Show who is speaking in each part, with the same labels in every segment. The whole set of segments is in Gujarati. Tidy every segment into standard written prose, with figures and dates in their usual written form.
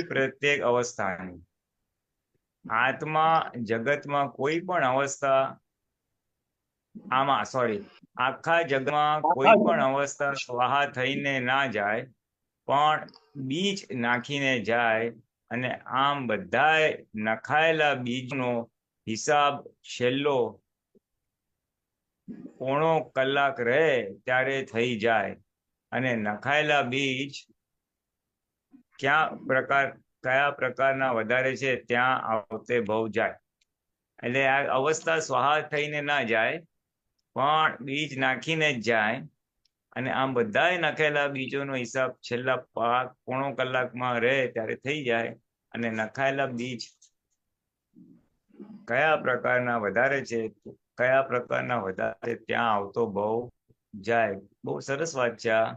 Speaker 1: પ્રત્યેક અવસ્થાની આત્મા જગતમાં કોઈ પણ અવસ્થા આખા જગતમાં કોઈ પણ અવસ્થા સ્વાહા થઈને ના જાય, પણ બીજ નાખીને જાય. અને આમ બધાય નખાયેલા બીજનો હિસાબ છેલ્લો પોણો કલાક રહે ત્યારે થઈ જાય. અને નખાયેલા બીજ કયા પ્રકારના વધારે છે ત્યાં આવતે ભવ જાય. એટલે આ અવસ્થા સ્વાહા થઈને ના જાય, પણ બીજ નાખીને જ જાય. અને આમ બધાય નખેલા બીજોનો હિસાબ છેલ્લા પોણો કલાકમાં રહે ત્યારે થઈ જાય. અને નખાયેલા બીજ કયા પ્રકારના વધારે છે, કયા પ્રકારના વધારે ત્યાં આવતો ભવ જાય. બહુ સરસ વાત છે આ,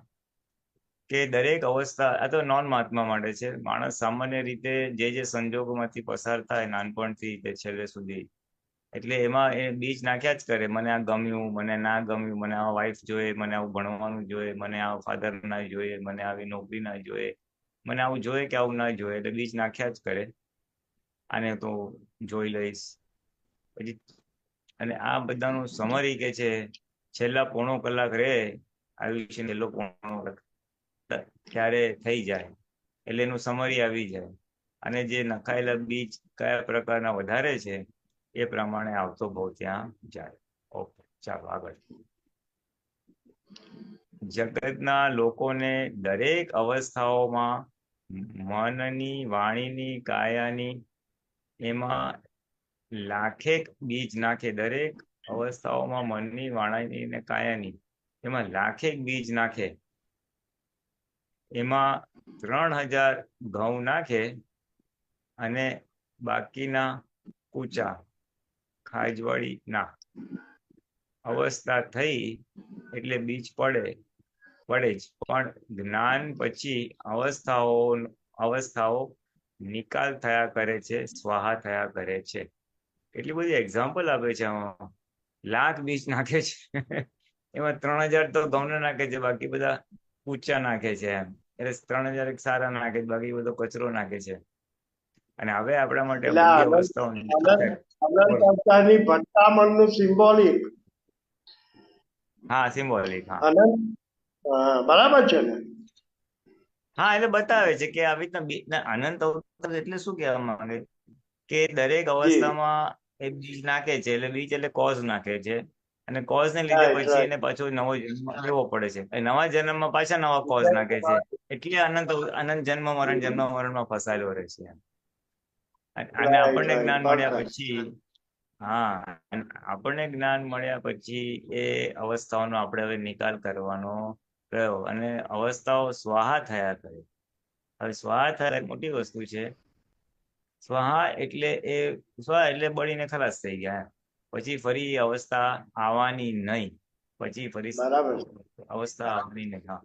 Speaker 1: કે દરેક અવસ્થા, આ તો નોન મહાત્મા માટે છે. માણસ સામાન્ય રીતે જે સંજોગોમાંથી પસાર થાય નાનપણથી તે છેલ્લે સુધી, એટલે એમાં એ બીજ નાખ્યા જ કરે. મને આ ગમ્યું, મને ના ગમ્યું, મને આ વાઈફ જોઈએ, મને આવું ભણવાનું જોઈએ, મને આ ફાધર ના જોઈએ, મને આવી નોકરી ના જોઈએ, મને આવું જોઈએ કે આવું ના જોઈએ. એટલે બીજ નાખ્યા જ કરે. આને તો જોઈ લઈશ પછી. અને આ બધાનું સમરી કે છે છેલ્લા પોણો કલાક રે આયુષ્ય છેલ્લો પોણો કલાક ક્યારે થઈ જાય, એટલે એનું સમરી આવી જાય. અને જે નખાયેલા બીજ કયા પ્રકારના વધારે છે એ પ્રમાણે આવતો ભવ ત્યાં જાય. ઓકે, ચાલો આગળ. જગતના લોકોને દરેક અવસ્થાઓમાં મનની, વાણીની, કાયાની, એમાં લાખેક બીજ નાખે. દરેક અવસ્થાઓમાં મનની, વાણીની ને કાયાની એમાં લાખેક બીજ નાખે. એમાં 3000 ઘઉં નાખે અને બાકીના કૂચા ખાજવાળી ના. અવસ્થા થઈ એટલે બીજ પડે જ, પણ જ્ઞાન પછી અવસ્થાઓ નિકાલ થયા કરે છે, સ્વાહા થયા કરે છે. એટલી બધી એક્ઝામ્પલ આપે છે આમાં. લાખ બીજ નાખે છે એમાં 3000 તો ઘઉં નાખે છે, બાકી બધા ઊંચા નાખે છે એમ. એટલે 3000 એક સારા નાખે છે, બાકી બધો કચરો નાખે છે. અને હવે આપણા માટે
Speaker 2: એટલે
Speaker 1: બધી
Speaker 2: આનંદ
Speaker 1: અવસ્થાઓ
Speaker 2: આનંદ અવતારની ભટ્ટામણનું સિમ્બોલિક.
Speaker 1: હા, સિમ્બોલિક. હા
Speaker 2: આનંદ, બરાબર છે ને?
Speaker 1: હા, એટલે બતાવે છે કે આવી રીતના અનંત અવતાર એટલે શું કહેવા માંગે કે દરેક
Speaker 2: જી,
Speaker 1: અવસ્થામાં એ બીજ નાખે છે. એટલે બીજ એટલે કોઝ નાખે છે. અને કોઝ ને લીધે
Speaker 2: રાઈટ
Speaker 1: પછી એને
Speaker 2: રાઈટ.
Speaker 1: પાછો નવો જન્મ લેવો પડે છે. એ નવા જન્મમાં પાછા નવા કોઝ નાખે છે. એટલે અનંત જન્મ મરણમાં ફસાયેલો રહે છે. અને
Speaker 2: રાઈટ
Speaker 1: આપણને
Speaker 2: રાઈટ,
Speaker 1: જ્ઞાન મળ્યા
Speaker 2: પરફેક્ટ.
Speaker 1: પછી, હા, આપણને જ્ઞાન મળ્યા પછી એ અવસ્થાઓનો આપણે હવે નિકાલ કરવાનો રહ્યો. અને અવસ્થાઓ સ્વાહા થયા કરે. હવે સ્વાહા થયા મોટી વસ્તુ છે. સ્વાહા એટલે બળીને ખલાસ થઈ ગયા. પછી ફરી અવસ્થા આવવાની નહીં. પછી ફરી
Speaker 2: બરાબર.
Speaker 1: અવસ્થા આવવાની નહીં. હા,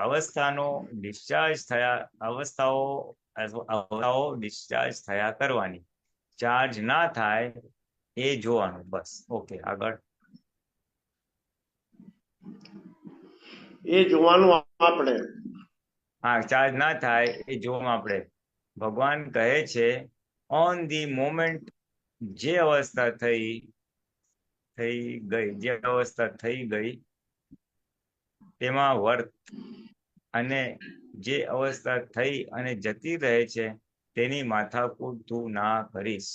Speaker 1: અવસ્થાનો ડિસ્ચાર્જ થયા, અવસ્થાઓ ડિસ્ચાર્જ થયા કરવાની. ચાર્જ ના થાય એ જોવાનું, બસ. ઓકે, આગળ.
Speaker 2: એ જોવાનું આપણે.
Speaker 1: હા, ચાર્જ ના થાય એ જોવાનું આપણે. ભગવાન કહે છે ઓન ધી મોમેન્ટ જે અવસ્થા થઈ ગઈ, જે અવસ્થા થઈ ગઈ તેમાં વર્ત, અને જે અવસ્થા થઈ અને જતી રહે છે તેની માથાકૂટ તું ના કરીશ.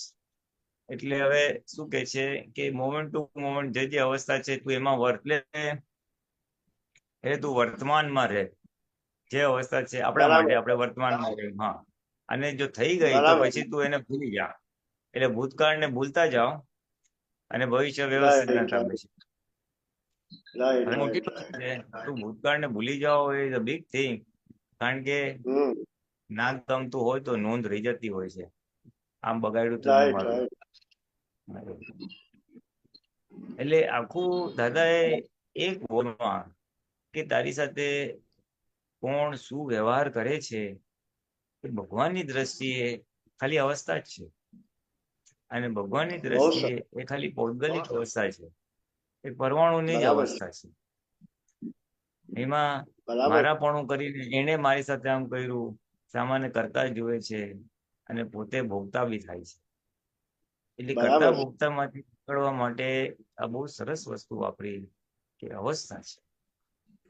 Speaker 1: એટલે હવે શું કે છે કે મોમેન્ટ ટુ મોમેન્ટ જે અવસ્થા છે તું એમાં વર્ત લે. તું વર્તમાનમાં રહે. જે અવસ્થા છે આપણા માટે,
Speaker 2: બરાબર
Speaker 1: આપણે વર્તમાનમાં રહે. હા, અને જો થઈ ગઈ તો
Speaker 2: બરાબર.
Speaker 1: પછી તું એને ભૂલી જા. એટલે ભૂતકાળને ભૂલતા જાઓ અને ભવિષ્ય વ્યવસ્થિત
Speaker 2: રાઈટ
Speaker 1: નતા
Speaker 2: રાઈટ
Speaker 1: પછી.
Speaker 2: રાઈટ
Speaker 1: હવે મોટી
Speaker 2: રાઈટ
Speaker 1: વસ્તુ
Speaker 2: રાઈટ.
Speaker 1: છે. તું ભૂતકાળને ભૂલી જાઓ ઇઝ અ બિગ થિંગ. કારણ કે
Speaker 2: હમ.
Speaker 1: ના ગમતું હોય તો નોંધ રહી જતી હોય છે. આમ બગાડ્યું તું મેં
Speaker 2: રાઈટ
Speaker 1: મારું.
Speaker 2: રાઈટ.
Speaker 1: એટલે આખું દાદાએ એક બોલમાં કે તારી સાથે કોણ શું વ્યવહાર કરે છે એ ભગવાનની દ્રષ્ટિએ ખાલી અવસ્થા જ છે. અને ભગવાનની
Speaker 2: બહુ
Speaker 1: દ્રષ્ટિએ
Speaker 2: સરસ.
Speaker 1: એ ખાલી પૌદ્ગલિક અવસ્થા છે. એ પરમાણુની જ
Speaker 2: બરાબર છે.
Speaker 1: અવસ્થા છે. એમાં
Speaker 2: બરાબર.
Speaker 1: મારાપણું કરીને એને મારી સાથે આમ કર્યું, સામાન્ય કરતા જુએ છે અને પોતે ભોગતા બી થાય છે. એટલે કરતા
Speaker 2: બરાબર.
Speaker 1: ભોગતામાંથી નીકળવા માટે આ બહુ સરસ વસ્તુ વાપરી કે અવસ્થા છે.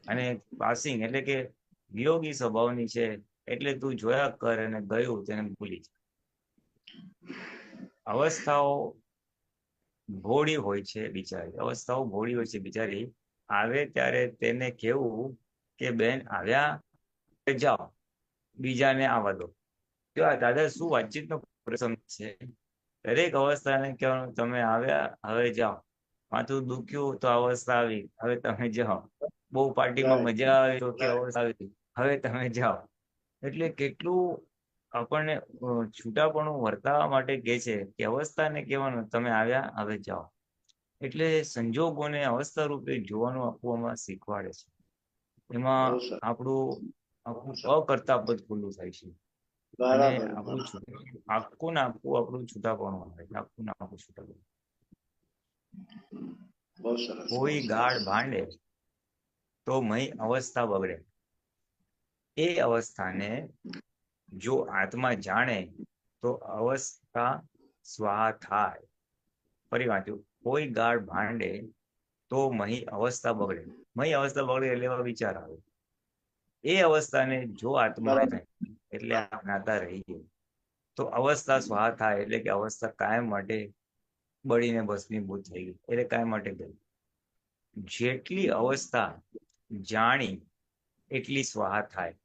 Speaker 1: અને પાસિંગ એટલે કે વિયોગી સ્વભાવની છે, એટલે તું જોયા કર અને ગયું તેને ભૂલી જા. અવસ્થાઓ ભોળી હોય છે બિચારી, અવસ્થાઓ ભોળી હોય છે બિચારી. આવે ત્યારે તેને કેવું કે બેન આવ્યા જાઓ, બીજાને આવવા દો. જો આ દાદા શું વાતચીતનો પ્રસંગ છે. દરેક અવસ્થાને કહેવાનું તમે આવ્યા હવે જાઓ. માથું દુખ્યું તો અવસ્થા આવી, હવે તમે જાઓ. બહુ પાર્ટીમાં
Speaker 2: રાઈટ.
Speaker 1: મજા આવી તો કે અવસ્થા આવી, હવે તમે જાઓ. એટલે કેટલું આપણને છૂટાપણું વર્તાવવા માટે કહે છે કે અવસ્થાને કહેવાનું તમે આવ્યા હવે જાઓ. એટલે સંજોગોને અવસ્થા રૂપે જોવાનું આપવામાં શીખવાડે છે. એમાં
Speaker 2: બહુ સરસ.
Speaker 1: આપણું અકર્તા પદ ખુલ્લું થાય છે. અને
Speaker 2: બરાબર.
Speaker 1: આપણું આખું ને આપણું છૂટાપણું આવે છે. આખું ને આખું છૂટાપણું.
Speaker 2: બહુ સરસ. બહુ
Speaker 1: કોઈ ગાઢ
Speaker 2: સરસ.
Speaker 1: ભાંડે તો મય અવસ્થા બગડે. એ અવસ્થાને જો આત્મા જાણે તો અવસ્થા સ્વાહા થાય. ફરી વાંચ્યું, કોઈ ગાઢ ભાંડે તો મહી અવસ્થા બગડે. મહી અવસ્થા બગડે એટલે એવા વિચાર આવે. એ અવસ્થાને જો આત્મા
Speaker 2: બરાબર.
Speaker 1: જાણે એટલે આ જ્ઞાતા રહી ગયું. તો અવસ્થા સ્વાહા થાય એટલે કે અવસ્થા કાયમ માટે બળીને ભસ્મીભૂત થઈ ગઈ, એટલે કાયમ માટે ગઈ. જેટલી અવસ્થા જાણી એટલી સ્વાહા થાય.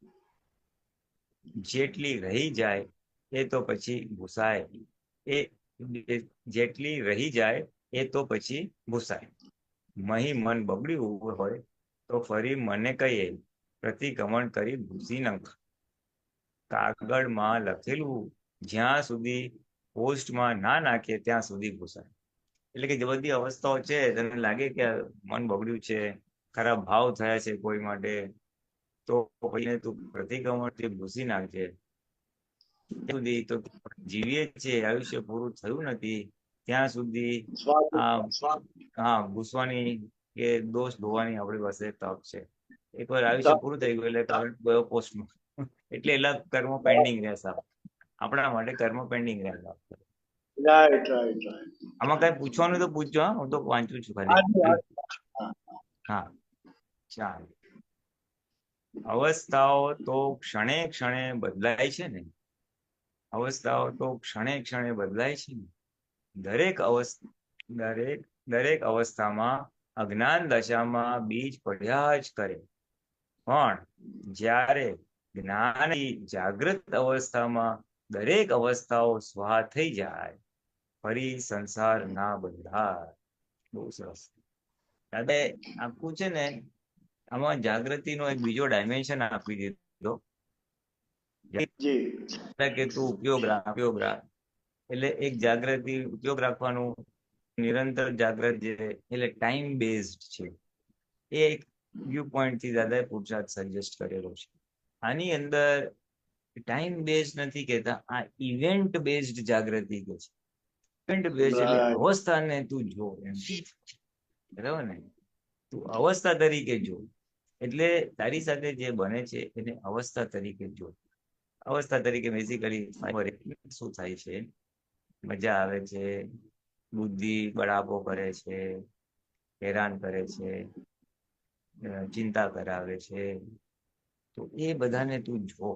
Speaker 1: જેટલી રહી જાય એ તો પછી ભૂસાય. એ જેટલી રહી જાય એ તો પછી ભૂસાય. મહી મન બગડ્યું હોય તો ફરી મને કહીએ પ્રતિક્રમણ કરી ભૂસી નખ. કાગળમાં લખેલું જ્યાં સુધી પોસ્ટમાં ના નાખીએ ત્યાં સુધી ભૂસાય. એટલે કે જે બધી અવસ્થાઓ છે તને લાગે કે મન બગડ્યું છે, ખરાબ ભાવ થયા છે કોઈ માટે, તો પછી તું પ્રતિક્રમણથી ભૂસી નાખજે. સુધી તો જીવીએ છીએ, આયુષ્ય પૂરું થયું નથી ત્યાં સુધી આ હા ભૂસવાની કે દોષ ધોવાની આપણી પાસે તક છે. એકવાર આયુષ્ય પૂરું થઈ ગયું એટલે કરંટ ગયો પોસ્ટમાં, એટલે એટલા કર્મ પેન્ડિંગ રહેશે. આપણા માટે કર્મ પેન્ડિંગ રહેશે.
Speaker 2: રાઈટ. રાઈટ. રાઈટ.
Speaker 1: આમાં કઈ પૂછવાનું તો પૂછજો. હા, હું તો વાંચું છું ખાલી.
Speaker 2: હાજી. હાજી. હા.
Speaker 1: હા, ચાલો. અવસ્થાઓ તો ક્ષણે ક્ષણે બદલાય છે ને. અવસ્થાઓ તો ક્ષણે ક્ષણે બદલાય છે ને. દરેક અવસ્થામાં અજ્ઞાન દશામાં બીજ પડ્યા જ કરે. પણ જ્યારે જ્ઞાની જાગૃત અવસ્થામાં દરેક અવસ્થાઓ સ્વાહ થઈ જાય, ફરી સંસાર ના બંધાય. બહુ સરસ. દાદા આખું છે ને આમાં જાગૃતિનો એક બીજો ડાયમેન્શન આપી દીધો
Speaker 2: જી.
Speaker 1: કે તું ઉપયોગ રાખ. એટલે એક જાગૃતિ ઉપયોગ રાખવાનું, નિરંતર જાગૃત જે એટલે ટાઈમ બેઝડ છે. એ એક વ્યૂ પોઈન્ટ થી દાદાએ પુરુષાર્થ સજેસ્ટ કરેલો છે. આની અંદર ટાઈમ બેઝડ નથી કહેતા, આ ઇવેન્ટ બેઝડ જાગૃતિ કે છે. ઇવેન્ટ બેઝડ એટલે
Speaker 2: રાઈટ.
Speaker 1: અવસ્થાને તું જો એમ, બરાબર ને. તું અવસ્થા તરીકે જો. એટલે તારી સાથે જે બને છે એને અવસ્થા તરીકે જો. અવસ્થા તરીકે બેઝિકલી શું થાય છે, મજા આવે છે, બુદ્ધિ બળાપો કરે છે, હેરાન કરે છે, ચિંતા કરાવે છે, તો એ બધાને તું જો.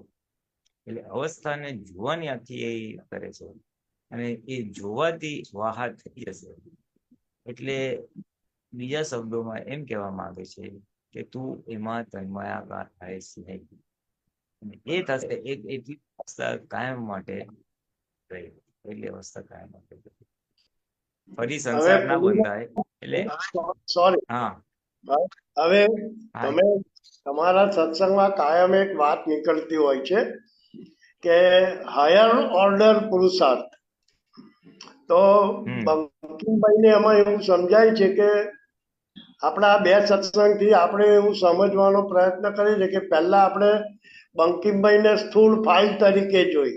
Speaker 1: એટલે અવસ્થાને જોવાની આખી એ કરે છે, અને એ જોવાથી સ્વાહા થઈ જશે. એટલે બીજા શબ્દોમાં એમ કહેવામાં આવે છે કે તું એમાં તન્મયાકાર થાય નહીં. એ થશે એટલી અવસ્થા કાયમ માટે રહી. એટલી અવસ્થા કાયમ માટે ફરી
Speaker 2: હવે
Speaker 1: સંસાર ના બંધાય. એટલે
Speaker 2: સોરી.
Speaker 1: હા
Speaker 2: હવે
Speaker 1: હા
Speaker 2: તમે તમારા સત્સંગમાં કાયમ એક વાત નીકળતી હોય છે કે હાયર ઓર્ડર પુરુષાર્થ. તો
Speaker 1: હમ
Speaker 2: બંકિમભાઈને એમાં એવું સમજાય છે કે આપણા બે સત્સંગથી આપણે એવું સમજવાનો પ્રયત્ન કરીએ છીએ કે પહેલા આપણે બંકિમભાઈને સ્થૂળ ફાઇલ તરીકે જોઈ,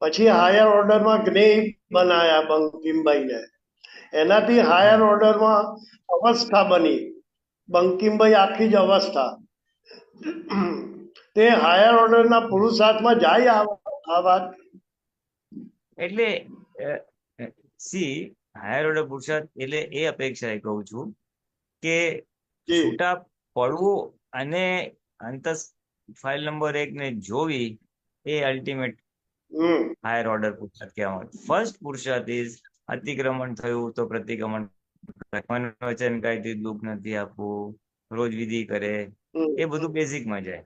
Speaker 2: પછી હાયર ઓર્ડરમાં જ્ઞેય બનાયા બંકિમભાઈને, એનાથી હાયર
Speaker 1: હમ
Speaker 2: ઓર્ડરમાં અવસ્થા બની બંકિમભાઈ આખી જ અવસ્થા. તે હાયર ઓર્ડરના પુરુષાર્થમાં જાય આ વાત.
Speaker 1: એટલે સી હાયર ઓર્ડર પુરુષાર્થ એટલે એ અપેક્ષા કહું છું કે
Speaker 2: જી.
Speaker 1: છૂટા પડવું અને અંતસ ફાઇલ નંબર 1 ને જોવી એ અલ્ટિમેટ
Speaker 2: હમ
Speaker 1: હાયર ઓર્ડર પુરુષાર્થ કહેવામાં આવે. ફર્સ્ટ પુરુષાર્થ ઇઝ અતિક્રમણ થયું તો પ્રતિક્રમણ, મન વચન કાયથી દુઃખ નથી આપવું, રોજ વિધિ કરે,
Speaker 2: હમ
Speaker 1: એ બધું બેઝિકમાં જાય.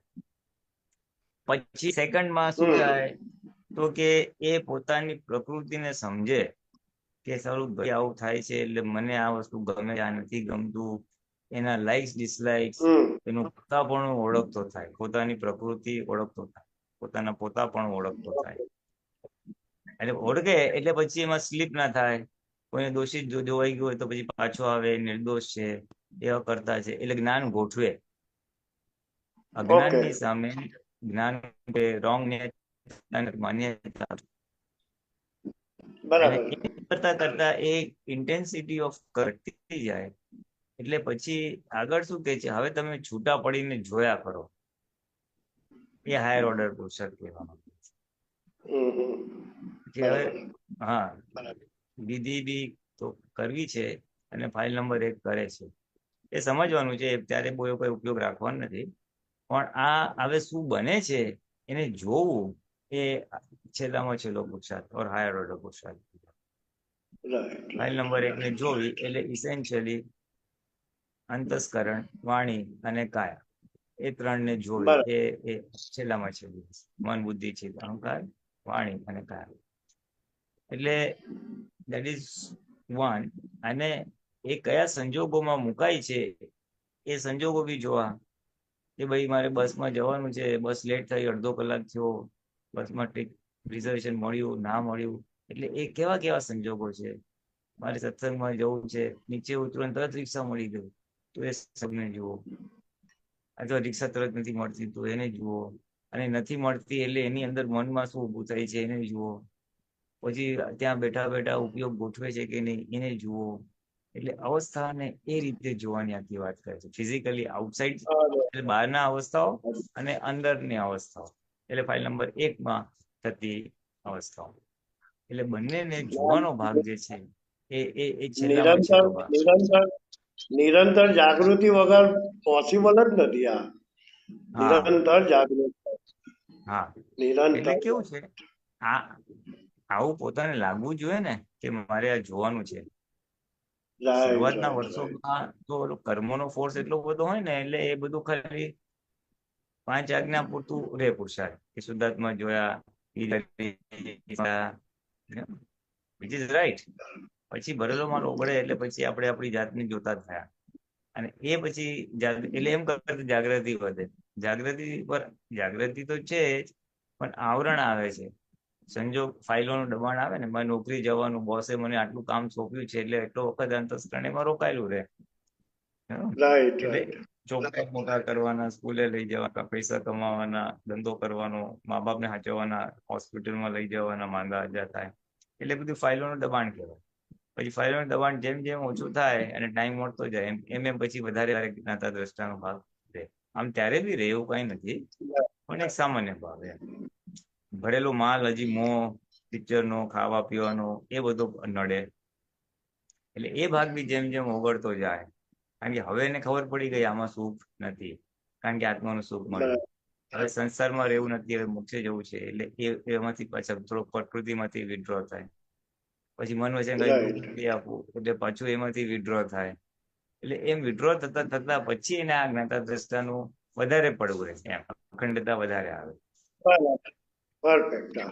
Speaker 1: પછી સેકન્ડમાં શું
Speaker 2: હમ
Speaker 1: થાય તો કે એ પોતાની પ્રકૃતિને સમજે કે સારું ભાઈ આવું થાય છે એટલે મને આ વસ્તુ ગમે આ નથી ગમતું, એના લાઇક્સ ડિસલાઇક્સ,
Speaker 2: હમ
Speaker 1: એનું પોતાપણું ઓળખતો થાય, પોતાની પ્રકૃતિ ઓળખતો થાય, પોતાના પોતાપણું ઓળખતો થાય. એટલે ઓળખે એટલે પછી એમાં સ્લીપ ના થાય. કોઈને દોષિત જોવાઈ ગયું હોય તો પછી પાછો આવે, નિર્દોષ છે, એવા કરતા છે, એટલે જ્ઞાન ગોઠવે.
Speaker 2: ઓકે.
Speaker 1: અજ્ઞાનની સામે જ્ઞાન રોંગ માન્યતા, અને
Speaker 2: બરાબર.
Speaker 1: એ કરતા કરતા એ ઇન્ટેન્સિટી ઓફ કરતી જાય. એટલે પછી આગળ શું કે છે, હવે તમે છૂટા પડીને જોયા કરો, એ હાયર ઓર્ડર પુરુષાર્થ કહેવામાં આવે છે.
Speaker 2: હમ હમ
Speaker 1: કે હવે
Speaker 2: બરાબર.
Speaker 1: હા
Speaker 2: બરાબર.
Speaker 1: વિધિ બી તો કરવી છે અને ફાઇલ નંબર 1 કરે છે, એ સમજવાનું છે. ત્યારે બહુ કોઈ ઉપયોગ રાખવાનો નથી, પણ આ હવે શું બને છે એને જોવું એ છેલ્લામાં છેલ્લો પુરુષાર્થ ઓર હાયર ઓર્ડર પુરુષાર્થ.
Speaker 2: રાઈટ
Speaker 1: ફાઇલ
Speaker 2: રાઈટ
Speaker 1: નંબર 1 ને
Speaker 2: રાઈટ.
Speaker 1: જોવી એટલે ઇસેન્શિયલી અંતસ્કરણ, વાણી અને કાયા, એ 3 ને જોવી
Speaker 2: બરાબર.
Speaker 1: એ છેલ્લામાં છેલ્લું. મન, બુદ્ધિ, ચિત્ત, અહંકાર, વાણી અને કાયા. એટલે દેટ ઇઝ વન. અને એ કયા સંજોગોમાં મુકાય છે એ સંજોગો બી જોવા. કે ભાઈ મારે બસમાં જવાનું છે, બસ લેટ થઈ, અડધો કલાક થયો, બસમાં રિઝર્વેશન મળ્યું ના મળ્યું, એટલે એ કેવા કેવા સંજોગો છે. મારે સત્સંગમાં જવું છે, નીચે ઉતરું તરત રિક્ષા મળી ગયું તો એ સબને જુઓ, અથવા રિક્ષા તરત નથી મળતી તો એને જુઓ, અને નથી મળતી એટલે એની અંદર મનમાં શું ઊભું થાય છે એને જુઓ, પછી ત્યાં બેઠા બેઠા ઉપયોગ ગોઠવે છે કે નહીં એને જુઓ. એટલે અવસ્થાને એ રીતે જોવાની આખી વાત કરે છે. ફિઝિકલી આઉટસાઇડ એટલે બહારના અવસ્થાઓ અને અંદરની અવસ્થાઓ, એટલે ફાઇલ નંબર 1 માં થતી અવસ્થાઓ. એટલે બંનેને જોવાનો ભાગ જે છે એ છેલ્લામાં
Speaker 2: નિરંતર
Speaker 1: છેલ્લો ભાગ.
Speaker 2: નિરંતર નિરંતર જાગૃતિ વગર પોસિબલ જ નથી આ.
Speaker 1: હા
Speaker 2: નિરંતર જાગૃતિ.
Speaker 1: હા
Speaker 2: નિરંતર.
Speaker 1: એટલે કેવું છે, આ આવું પોતાને લાગવું જોઈએ ને કે મારે આ જોવાનું છે.
Speaker 2: રાઈટ
Speaker 1: શરૂઆતના
Speaker 2: રાઈટ રાઈટ.
Speaker 1: વર્ષોમાં તો કર્મોનો ફોર્સ એટલો બધો હોય ને, એટલે એ બધું ખાલી 5 આજ્ઞા પૂરતું રે પુરુષાર્થ, કે શુદ્ધાત્મા જોયા, વિચ ઇઝ રાઈટ. પછી ભરેલો માલ ઓગળે એટલે પછી આપણે આપણી જાતને જોતા થયા, અને એ પછી એટલે એમ કરતી જાગૃતિ વધે. જાગૃતિ પર જાગૃતિ તો છે જ, પણ આવરણ આવે છે, સંજોગ, ફાઇલોનું દબાણ આવે ને. મારે નોકરી જવાનું, બોસે મને આટલું કામ સોંપ્યું છે એટલે એટલો વખત અંતસ્કરણ એમાં રોકાયેલું રહે.
Speaker 2: રાઈટ
Speaker 1: એટલે
Speaker 2: રાઈટ.
Speaker 1: ચોપડા મોટા કરવાના, સ્કૂલે લઈ જવાના, પૈસા કમાવાના, ધંધો કરવાનો, મા બાપને સાચવવાના, હોસ્પિટલમાં લઈ જવાના, માંદા આજા થાય, એટલે બધું ફાઇલોનું દબાણ કહેવાય. પછી ફાઇલોનું દબાણ જેમ જેમ ઓછું થાય અને ટાઈમ મળતો જાય એમ એમ પછી વધારે જ્ઞાતા દ્રષ્ટાનો ભાગ રહે. આમ ત્યારે બી રહે એવું કઈ નથી, પણ એક સામાન્ય ભાવ એમ. ભરેલો માલ હજી મોહ, પિક્ચરનો, ખાવા પીવાનો એ બધો નડે. એટલે એ ભાગ બી જેમ જેમ ઓગળતો જાય, કારણ કે હવે એને ખબર પડી ગઈ આમાં સુખ નથી, કારણ કે આત્માનું સુખ મળ્યું. હવે સંસારમાં રહેવું નથી, હવે મોક્ષે જવું છે, એટલે એમાંથી પાછા થોડો પ્રકૃતિમાંથી વિડ્રો થાય. પછી મન વચન કઈ દુઃખ
Speaker 2: રાઈટ.
Speaker 1: નથી આપવું એટલે પાછું એમાંથી વિડ્રો થાય. એટલે એમ વિડ્રો થતા થતા પછી એને આ જ્ઞાતા દ્રષ્ટાનું વધારે પડવું રહે, એમ અખંડતા વધારે આવે.
Speaker 2: બરાબર. પરફેક્ટ.
Speaker 1: એટલે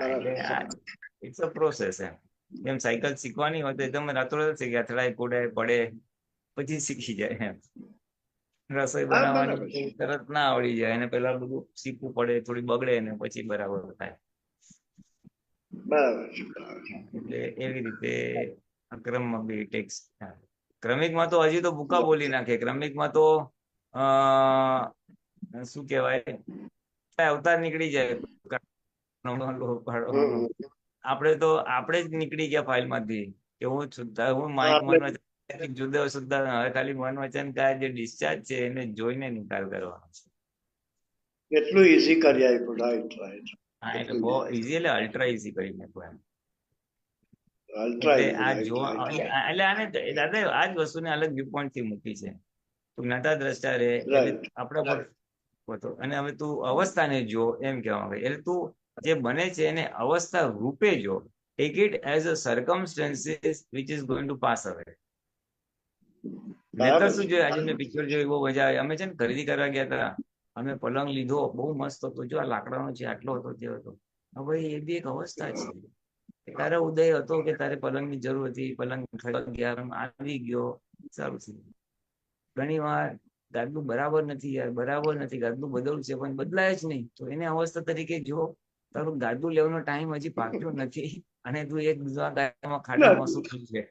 Speaker 2: બરાબર છે.
Speaker 1: આ ઇટ્સ અ પ્રોસેસ એમ. એમ સાયકલ શીખવાની હોય તો એકદમ રાતોરાત શીખે, અથડાય કુડાય પડે પછી શીખી જાય એમ. રસોઈ
Speaker 2: હા
Speaker 1: બનાવવાની
Speaker 2: બરાબર છે.
Speaker 1: તરત ના આવડી જાય, અને પેલા બધું શીખવું પડે, થોડી બગડે ને પછી બરાબર થાય.
Speaker 2: બરાબર છે. બરાબર છે.
Speaker 1: એટલે એવી રીતે ક્રમમાં બી ટેક્સ. ક્રમિકમાં તો હજી તો ભૂકા બોલી નાખે. ક્રમિકમાં તો શું કહેવાય, અવતાર નીકળી જાય.
Speaker 2: હમ હમ.
Speaker 1: આપણે જ નીકળી ગયા ફાઇલમાંથી, કે હું હું
Speaker 2: હા
Speaker 1: મન
Speaker 2: આપણે
Speaker 1: વચન જુદો સુદ્ધા, હવે ખાલી મન વચન કાય જે ડિસ્ચાર્જ છે એને જોઈને નિકાલ કરવાનો છે.
Speaker 2: એટલું ઈઝી કરી આપ્યું. Right right.
Speaker 1: હા, એટલે
Speaker 2: એટલું
Speaker 1: બહુ ઈઝી, એટલે અલ્ટ્રા ઈઝી કરી નાખ્યું એમ.
Speaker 2: અલ્ટ્રા
Speaker 1: એટલે
Speaker 2: ઈઝી.
Speaker 1: આ
Speaker 2: રાઈટ
Speaker 1: જોવા
Speaker 2: રાઈટ
Speaker 1: એટલે આને દાદા આ જ વસ્તુને અલગ વ્યૂ પોઈન્ટ થી મૂકી છે. તું જ્ઞાતા દ્રષ્ટા રે એટલે
Speaker 2: રાઈટ.
Speaker 1: આપણા પર પોતો, અને હવે તું અવસ્થાને જો એમ કહેવા માંગે, એટલે તું જે બને છે એને અવસ્થા રૂપે જો. Take it as a circumstances which is going to pass અવે. નહીતર
Speaker 2: બરાબર
Speaker 1: શું
Speaker 2: છે.
Speaker 1: જોઈએ, આજે મેં પિક્ચર જોયું, બહુ મજા આવી. અમે છે ને ખરીદી કરવા ગયા હતા, અમે પલંગ લીધો, બહુ મસ્ત હતો, જો આ લાકડાનો છે, આટલો હતો, તે હતો. હવે એ બી એક અવસ્થા છે. તારે ઉદય હતો કે તારે પલંગની જરૂર હતી, પલંગ ગયા, આવી ગયો, સારું છે. ઘણી વાર ગાદલું બરાબર નથી યાર, બરાબર નથી, ગાદલું બદલવું છે પણ બદલાય જ નહીં, તો એને અવસ્થા તરીકે જો. તારું ગાદલું લેવાનો ટાઈમ હજી પાક્યો નથી, અને તું એક બીજા ગાયમાં ખાડામાં શું થયું છે.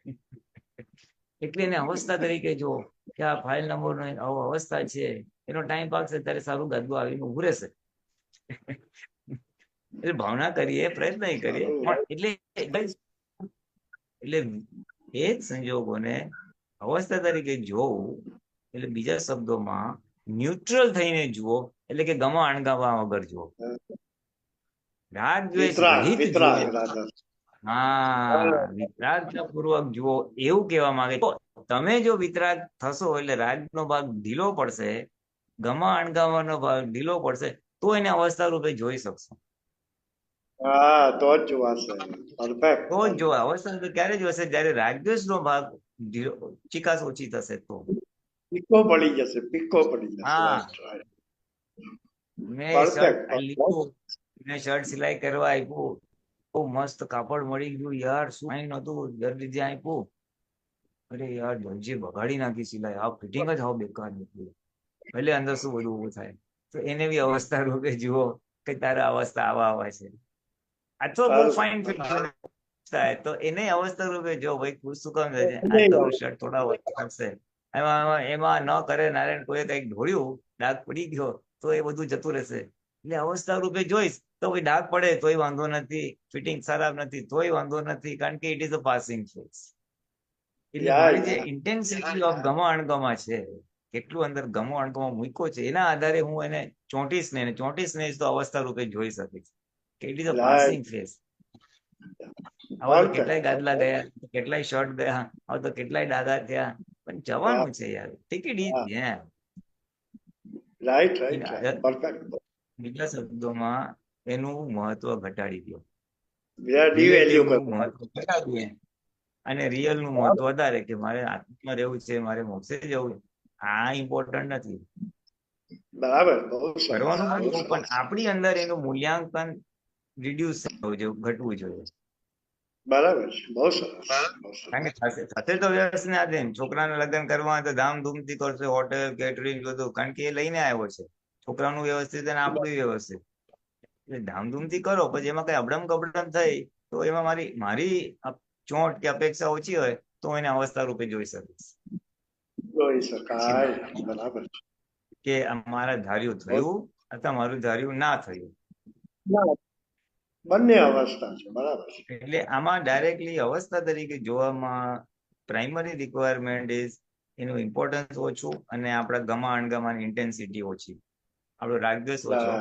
Speaker 1: એટલે એને અવસ્થા તરીકે જો કે આ ફાઇલ નંબર આવો અવસ્થા છે, એનો ટાઈમ પાકશે ત્યારે સારું ગાદલું આવીને ઉભું રહેશે. એટલે ભાવના કરીએ, પ્રયત્ન કરીએ, પણ એટલે એ જ સંજોગોને અવસ્થા તરીકે જોવું, એટલે બીજા શબ્દોમાં ન્યુટ્રલ થઈને જુઓ, એટલે કે ગમા અણગમા વગર જુઓ, રાગ દ્વેષ
Speaker 2: વિતરાગ
Speaker 1: રહિત જુઓ.
Speaker 2: વિતરાગ રાધા.
Speaker 1: હા, વિતરાગ પૂર્વક જુઓ એવું કહેવા માંગે. તો તમે જો વિતરાગ થશો એટલે રાજનો ભાગ ઢીલો પડશે, ગમા અણગમાનો ભાગ ઢીલો પડશે, તો એને અવસ્થા રૂપે જોઈ શકશો.
Speaker 2: હા, તો જ જોવાશે. પરફેક્ટ.
Speaker 1: તો જ જો અવસ્થા રૂપે ક્યારે જોશે, જયારે રાગદ્વેષ નો ભાગ ચિકાસ ઓછી થશે તો.
Speaker 2: પીકો પડી જશે. પીકો પડી જશે.
Speaker 1: હા,
Speaker 2: રાઈટ રાઈટ.
Speaker 1: મેં શર્ટ
Speaker 2: પરફેક્ટ.
Speaker 1: લીધું, મેં શર્ટ સિલાઈ કરવા આપ્યું, બહુ મસ્ત કાપડ મળી ગયું યાર, શું નતું, જલ્દી જ્યાં આપ્યું, અરે યાર દરજી બગાડી નાખી સિલાઈ, આ ફિટિંગ જ હાવ બેકાર નીકળી. એટલે અંદર શું બધું ઊભું થાય. તો એને બી અવસ્થા રૂપે જુઓ કે તારા અવસ્થા આવા છે. અથવા બહુ ફાઇન ફિટ થાય તો એને અવસ્થા રૂપે જો, ભાઈ ખુશ શું કામ થાય છે, આજ તારું શર્ટ થોડા વધશે, એમાં ન કરે નારાયણ કોઈ કઈક ઢોળ્યું, ડાઘ પડી ગયો, તો એ બધું જતું રહેશે. એટલે અવસ્થા રૂપે જોઈશ તો ભાઈ ડાઘ પડે તોય વાંધો નથી, ફિટિંગ ખરાબ નથી તોય વાંધો નથી, કારણ કે it is a passing phase. એટલે મારી જે ઇન્ટેન્સિટી ઓફ ગમા અણગમા છે, કેટલું અંદર ગમો અણગમો મૂક્યો છે, એના આધારે હું એને ચોંટીસ ને તો અવસ્થા રૂપે જોઈ શકીશ કે it is a passing phase. આવા તો કેટલાય ગાદલા ગયા, કેટલાય શોર્ટ ગયા, આવા તો કેટલાય ડાઘા થયા, પણ જવાનું છે યાર, ટિકિટ ઈઝ ધ્યાન.
Speaker 2: Right right right. પરફેક્ટ.
Speaker 1: બીજા શબ્દોમાં એનું મહત્વ ઘટાડી દો,
Speaker 2: ડિવેલ્યુ
Speaker 1: રિલેટિવનું મહત્વ ઘટાડીએ અને રિયલ નું મહત્વ વધારે, કે મારે આત્મા રહેવું છે, મારે મોક્ષે જવું, આ ઇમ્પોર્ટન્ટ નથી.
Speaker 2: બરાબર. બહુ સરસ.
Speaker 1: કરવાનું
Speaker 2: બહુ
Speaker 1: નથી, પણ
Speaker 2: સરસ.
Speaker 1: આપણી અંદર એનું મૂલ્યાંકન રિડ્યુસ થવું જોઈએ, ઘટવું જોઈએ.
Speaker 2: બરાબર છે. બહુ સરસ. બહુ
Speaker 1: કારણ
Speaker 2: સરસ.
Speaker 1: કે થશે તો વ્યવસ્થિત ના દે. છોકરાને લગ્ન કરવા હોય તો ધામધૂમથી કરશે, હોટેલ કેટરિંગ બધું, કારણ કે એ લઈને આવ્યો છે. છોકરાનું વ્યવસ્થિત અને આપણું વ્યવસ્થિત, એટલે ધામધૂમથી કરો. પછી એમાં કઈ અબડમ કબડમ થઈ તો એમાં મારી ચોટ કે અપેક્ષા ઓછી હોય તો એને અવસ્થા રૂપે જોઈ શકીશ.
Speaker 2: જોઈ શકાય. બરાબર છે.
Speaker 1: કે મારા ધાર્યું થયું અથવા મારું ધાર્યું ના થયું.
Speaker 2: બંને અવસ્થા છે. બરાબર છે.
Speaker 1: એટલે આમાં ડાયરેક્ટલી અવસ્થા તરીકે જોવામાં પ્રાઇમરી રિક્વાયરમેન્ટ ઇઝ એનું ઇમ્પોર્ટન્સ ઓછું, અને આપણા ગમા અણગમાની ઇન્ટેન્સિટી ઓછી, આપણો રાગદ્વેષ ઓછો,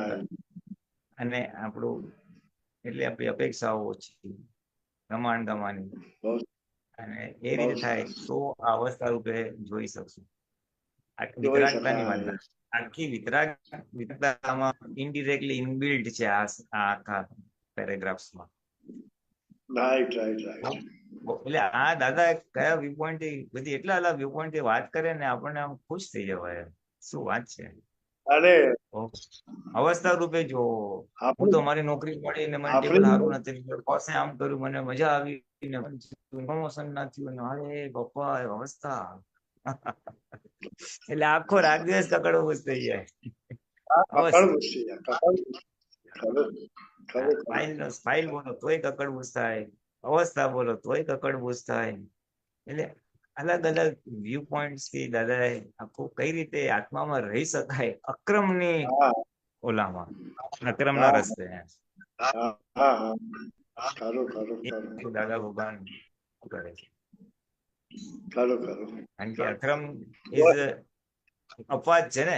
Speaker 1: અને આપણું એટલે આપણી અપેક્ષાઓ ઓછી ગમા અણગમાની, અને એ
Speaker 2: બહુ
Speaker 1: રીતે થાય
Speaker 2: સરસ.
Speaker 1: તો આ અવસ્થા રૂપે જોઈ શકશું. આ
Speaker 2: જોઈ
Speaker 1: વિતરાગતાની વાત,
Speaker 2: શકાય.
Speaker 1: આખી વિતરાગતામાં ઇનડિરેક્ટલી ઇનબિલ્ટ છે આ આખા પેરેગ્રાફ્સમાં.
Speaker 2: Right right right.
Speaker 1: એટલે આ દાદા કયા વ્યૂ પોઈન્ટ થી બધી એટલા અલગ વ્યૂ પોઈન્ટ થી વાત કરે ને આપણને આમ ખુશ થઈ જવાય. શું વાત છે.
Speaker 2: અરે
Speaker 1: અવસ્થા રૂપે જો, હું તો મારી નોકરી મળી ને મને ટેબલ સારું નથી, બોસે આમ કર્યું, મને મજા આવી ને પ્રમોશન ના થયું, અરે પપ્પા અવસ્થા. એટલે આખો રાગદ્વેષ કકડવું થઈ જાય. ફાઇલ બોલો તોય કકડવું થાય, અવસ્થા બોલો તોય કકડવું થાય. એટલે અલગ અલગ વ્યૂ પોઈન્ટ થી દાદાએ આખું કઈ રીતે આત્મામાં રહી શકાય અક્રમની ઓલામાં, અક્રમના રસ્તે. દાદા ભગવાન કરે છે. કારણ કે અક્રમ ઇઝ અપવાદ છે ને,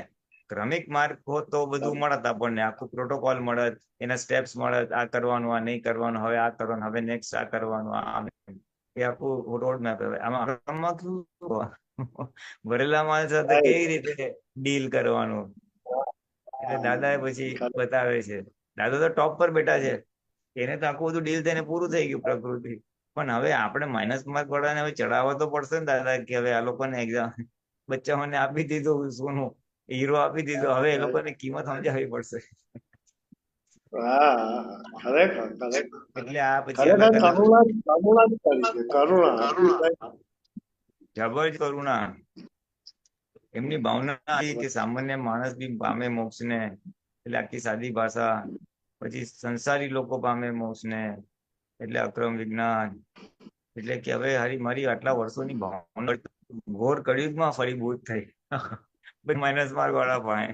Speaker 1: ક્રમિક માર્ગ હોત તો બધું મળત આપણને, આખું પ્રોટોકોલ મળત, એના સ્ટેપ્સ મળત, આ કરવાનું, આ નહીં કરવાનું, હવે આ કરવાનું, હવે નેક્સ્ટ આ કરવાનું, એ આખું રોડ મેપ. આમાં આશ્રમમાં કેવું ભરેલા માણસ સાથે કેવી રીતે ડીલ કરવાનું, એટલે દાદા પછી બતાવે છે. દાદા તો ટોપ પર બેઠા છે, એને તો આખું બધું ડીલ થઈને પૂરું થઈ ગયું પ્રકૃતિ. પણ હવે આપણે માઇનસ માર્ક વાળાને હવે ચડાવવા તો પડશે ને દાદા, કે હવે આ લોકોને એક્ઝામ બચ્ચાઓને આપી દીધું સોનું, હીરો આપી દીધો, હવે એ લોકોને કિંમત સમજાવવી પડશે.
Speaker 2: ખરેખર
Speaker 1: એટલે આ પછી અલગ અલગ
Speaker 2: કરુણા જ કરી છે, કરુણા
Speaker 1: જબરજ કરુણા. એમની ભાવના હતી કે સામાન્ય માણસ બી પામે મોક્ષને, એટલે આખી સાદી ભાષા. પછી સંસારી લોકો પામે મોક્ષને, એટલે અક્રમ વિજ્ઞાન. એટલે કે હવે મારી આટલા વર્ષોની ભાવના ઘોર કળિયુગમાં ફળીભૂત થઈ માઇનસ માર્ક વાળા પાસે.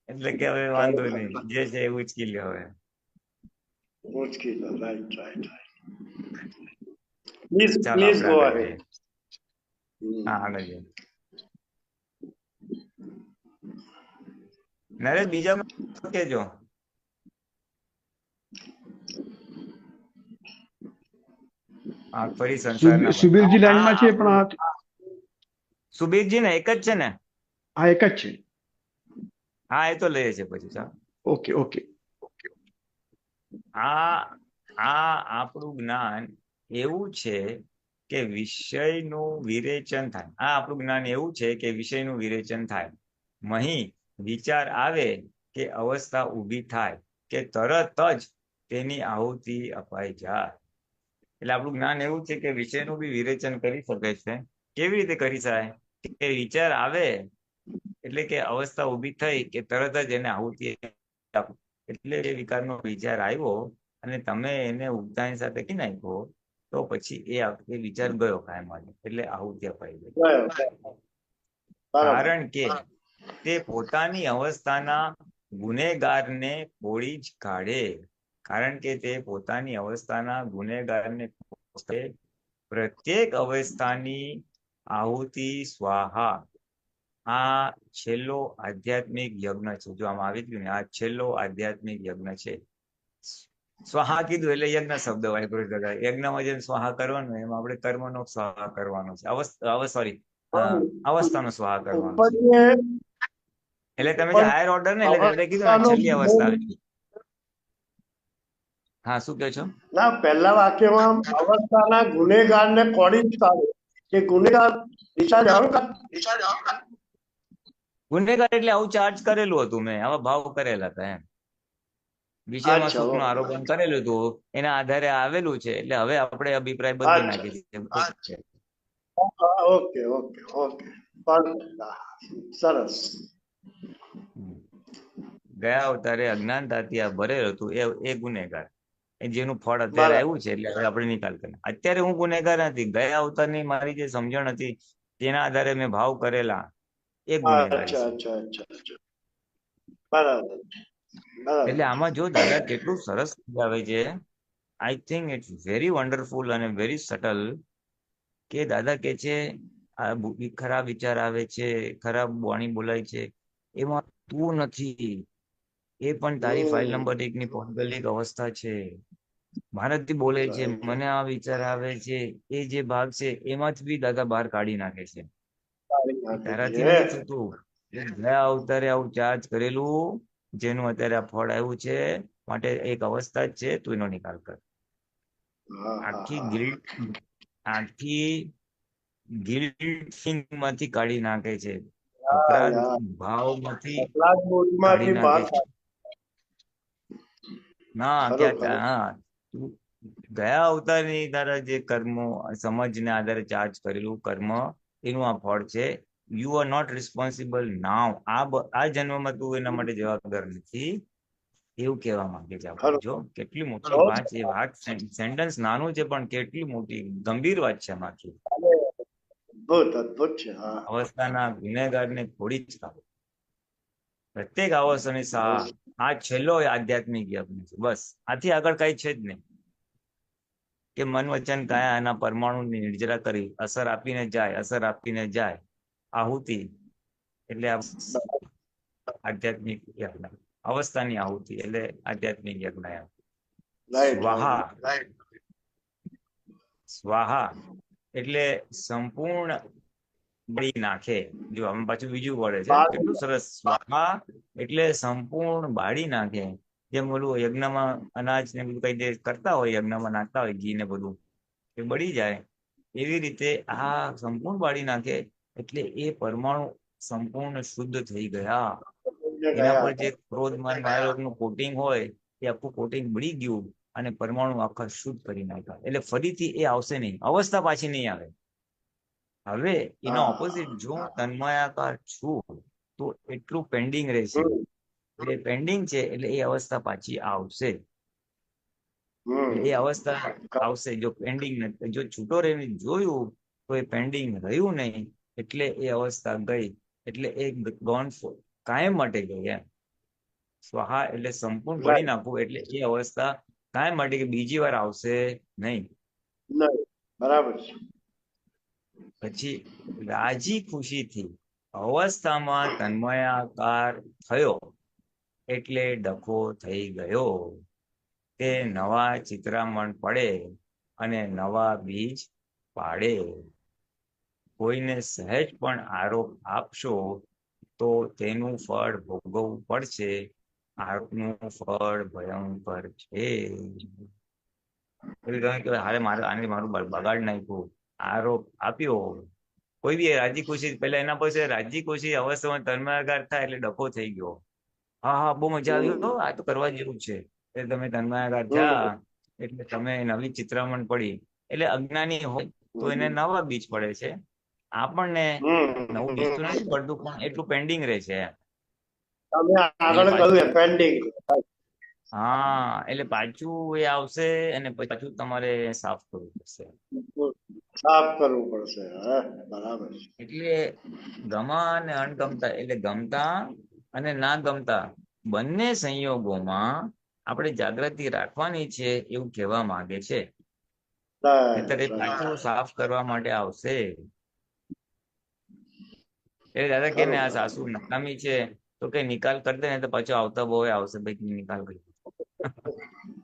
Speaker 1: એટલે કે હવે વાંધો નહીં, જે છે એ ઉચકી લે હવે.
Speaker 2: ઉચકી લો. રાઈટ.
Speaker 1: ચાલો
Speaker 2: પ્લીઝ ગો
Speaker 1: આપણે
Speaker 2: અહેડ.
Speaker 1: હા, આગળ જઈએ. નરેશ, બીજા કેજો. હા, ફરી સંસારના
Speaker 3: સુબીરજી લાઈનમાં છે, પણ
Speaker 1: સુબીરજી ને એક જ છે ને?
Speaker 3: આ એક જ છે.
Speaker 1: હા, એ તો લઈએ છે પછી. ચાલો,
Speaker 3: ઓકે.
Speaker 1: આપણું જ્ઞાન એવું છે કે વિષયનું વિરેચન થાય. આપણું જ્ઞાન એવું છે કે વિષયનું વિરેચન થાય. મહી વિચાર આવે કે અવસ્થા ઊભી થાય કે તરત જ તેની આહુતિ અપાઈ જાય. એટલે આપણું જ્ઞાન એવું છે કે વિષયનું બી વિરેચન કરી શકે છે. કેવી રીતે કરી શકાય? કે વિચાર આવે એટલે કે અવસ્થા ઊભી થઈ કે તરત જ એને આહુતિ આપો. એટલે એ વિકારનો વિચાર આવ્યો અને તમે એને ઉગતાની સાથે કી નાખ્યો, તો પછી એ વિચાર ગયો કાયમ માટે, એટલે આહુતિ અપાઈ ગઈ. કારણ કે તે પોતાની અવસ્થાના ગુનેગારને ખોળી જ કાઢે. કારણ કે તે પોતાની અવસ્થાના ગુનેગારને પ્રત્યેક અવસ્થાની આહુતિ સ્વાહા. આ છેલ્લો આધ્યાત્મિક યજ્ઞ છે. જો આમાં આવી ગયું ને, આ છેલ્લો આધ્યાત્મિક યજ્ઞ છે. સ્વાહા કીધું એટલે યજ્ઞ શબ્દ વાપર્યો દાદા. યજ્ઞમાં જેમ સ્વાહા કરવાનું, એમ આપણે કર્મનો સ્વાહા કરવાનો છે. અવસ્થાનો સ્વાહા કરવાનો છે. એટલે તમે જે હાયર ઓર્ડર ને, એટલે દાદા કીધું ને છેલ્લી અવસ્થા આવી. હા, શું કહો છો?
Speaker 2: ના, પહેલા વાક્યમાં અવસ્થાના ગુનેગારને કોડી જ કાઢે કે ગુનેગાર
Speaker 1: ગુનેગાર એટલે આવું ચાર્જ કરેલું હતું મેં, આવા ભાવ કરેલા હતા એમ. વિષયમાં સુખનું આરોપણ કરેલું હતું, એના આધારે આવેલું છે. એટલે હવે આપણે અભિપ્રાય બદલી નાખીએ છીએ.
Speaker 2: ઓકે. સરસ.
Speaker 1: ગયા અવતારે અજ્ઞાનતાથી આ ભરેલ હતું, એ ગુનેગાર, જેનું ફળ અત્યારે આવ્યું છે. એટલે હવે આપણે નિકાલ કરીએ. અત્યારે હું ગુનેગાર નથી. ગયા અવતારની મારી જે સમજણ હતી તેના આધારે મેં ભાવ કરેલા, એ ગુનેગાર છે.
Speaker 2: બરાબર.
Speaker 1: એટલે આમાં જો દાદા કેટલું સરસ આવે છે. I think it's very wonderful અને વેરી સટલ. કે દાદા કે છે આ ખરાબ વિચાર આવે છે, ખરાબ વાણી બોલાય છે, એમાં તું નથી. એ પણ તારી ફાઇલ નંબર 1 ની ભૌગોલિક અવસ્થા છે. ભારતથી બોલે છે, મને આ વિચાર આવે છે, એ જે ભાગ છે એમાંથી બી દાદા બહાર કાઢી નાખે છે. તારાથી નથી થતું. ગયા અવતારે આવું ચાર્જ કરેલું, જેનું અત્યારે આ ફળ આવ્યું છે, માટે એક અવસ્થા જ છે, તું એનો નિકાલ કર. આખી ગિલ્ટ માંથી કાઢી નાખે છે, અપરાધ ભાવમાંથી કાઢી નાખે છે. ગયા અવતારની તારા જે કર્મો સમજને આધારે ચાર્જ કરેલું કર્મ, એનું આ ફળ છે. યુ આર નોટ રિસ્પોન્સિબલ નાવ. આ જન્મમાં તું એના માટે જવાબદાર નથી, એવું કહેવા માંગે છે. જો કેટલી મોટી વાત છે. વાત સેન્ટેન્સ નાનું છે, પણ કેટલી મોટી ગંભીર વાત છે આમાંથી.
Speaker 2: અદ્ભુત છે.
Speaker 1: અવસ્થાના ગુનેગારને ખોડી જ કાઢો. પ્રત્યેક અવસ્થાની આ છેલ્લો આધ્યાત્મિક યજ્ઞ છે. બસ આથી આગળ કઈ છે જ નહીં. કે મન વચન કાયા એના પરમાણુની નિર્જરા કરી અસર આપીને જાય, આહુતિ. એટલે આધ્યાત્મિક યજ્ઞ, અવસ્થાની આહુતિ એટલે આધ્યાત્મિક યજ્ઞ.
Speaker 2: રાઈટ
Speaker 1: સ્વાહા,
Speaker 2: રાઈટ
Speaker 1: સ્વાહા એટલે સંપૂર્ણ બાળી નાખે. જો આમ પાછું બીજું વળે છે, કેટલું સરસ. સ્વાહા એટલે સંપૂર્ણ બાળી નાખે. જેમ ઓલું યજ્ઞમાં અનાજ ને બધું કઈ જે કરતા હોય, યજ્ઞમાં નાખતા હોય ઘી ને બધું, એ બળી જાય. એવી રીતે આ સંપૂર્ણ બાળી નાખે એટલે એ પરમાણુ સંપૂર્ણ શુદ્ધ થઈ ગયા. એના પર જે ક્રોધમાન માયાલોભનું કોટિંગ હોય એ આખું કોટિંગ બળી ગયું અને પરમાણુ આખા શુદ્ધ કરી નાખ્યા. એટલે ફરીથી એ આવશે નહીં, અવસ્થા પાછી નહીં આવે. હવે એનો ઓપોઝિટ, જો હું તન્મયાકાર છું તો એટલું પેન્ડિંગ રહેશે. એટલે પેન્ડિંગ છે એટલે એ અવસ્થા પાછી આવશે. એટલે એ અવસ્થા આવશે. જો પેન્ડિંગ નથી, જો છૂટો રહીને જોયું તો એ પેન્ડિંગ રહ્યું નહીં, એટલે એ અવસ્થા ગઈ. એટલે એ ગોન કાયમ માટે ગઈ એમ. સ્વાહા એટલે સંપૂર્ણ બળી નાખવું, એટલે એ અવસ્થા કાયમ માટે કે બીજી વાર આવશે નહીં.
Speaker 2: બરાબર છે.
Speaker 1: પછી રાજી ખુશીથી અવસ્થામાં તન્મયાકાર થયો એટલે ડખો થઈ ગયો. તે નવા ચિત્રામણ પડે અને નવા બીજ પાડે. કોઈને સહેજ પણ આરોપ આપશો તો તેનું ફળ ભોગવવું પડશે. આરોપનું ફળ ભયંકર છે. હારે મારું બગાડ નાખ્યું, આરોપ આપ્યો. કોઈ બી રાજી ખુશી પેલા એના પછી રાજી ખુશી અવસ્થામાં તન્મયાકાર થાય એટલે ડખો થઈ ગયો. હા હા બહુ મજા આવી, આ તો કરવા જેવું છે. એટલે તમે તન્મયાકાર થયા એટલે તમે નવી ચિત્રામણ પડી. એટલે અજ્ઞાની હોય તો એને નવા બીજ પડે છે. આપણને નવું બીજ તો નથી પડતું, પણ એટલું પેન્ડિંગ રહે છે.
Speaker 2: તમે આગળ કહ્યું પેન્ડિંગ.
Speaker 1: હા, એટલે પાછું એ આવશે અને પાછું તમારે સાફ કરવું પડશે.
Speaker 2: સાફ કરવું પડશે. બરાબર.
Speaker 1: એટલે ગમા અને અણગમતા, એટલે ગમતા અને ના ગમતા બંને સંયોગોમાં આપણે જાગૃતિ રાખવાની છે એવું કહેવા માંગે છે. એટલે પાછું સાફ કરવા માટે આવશે. એટલે દાદા કે ને આ સાસુ નકામી છે તો કે નિકાલ કરી દે ને તો પાછો આવતા બહુ આવશે, ભાઈ નિકાલ કરી.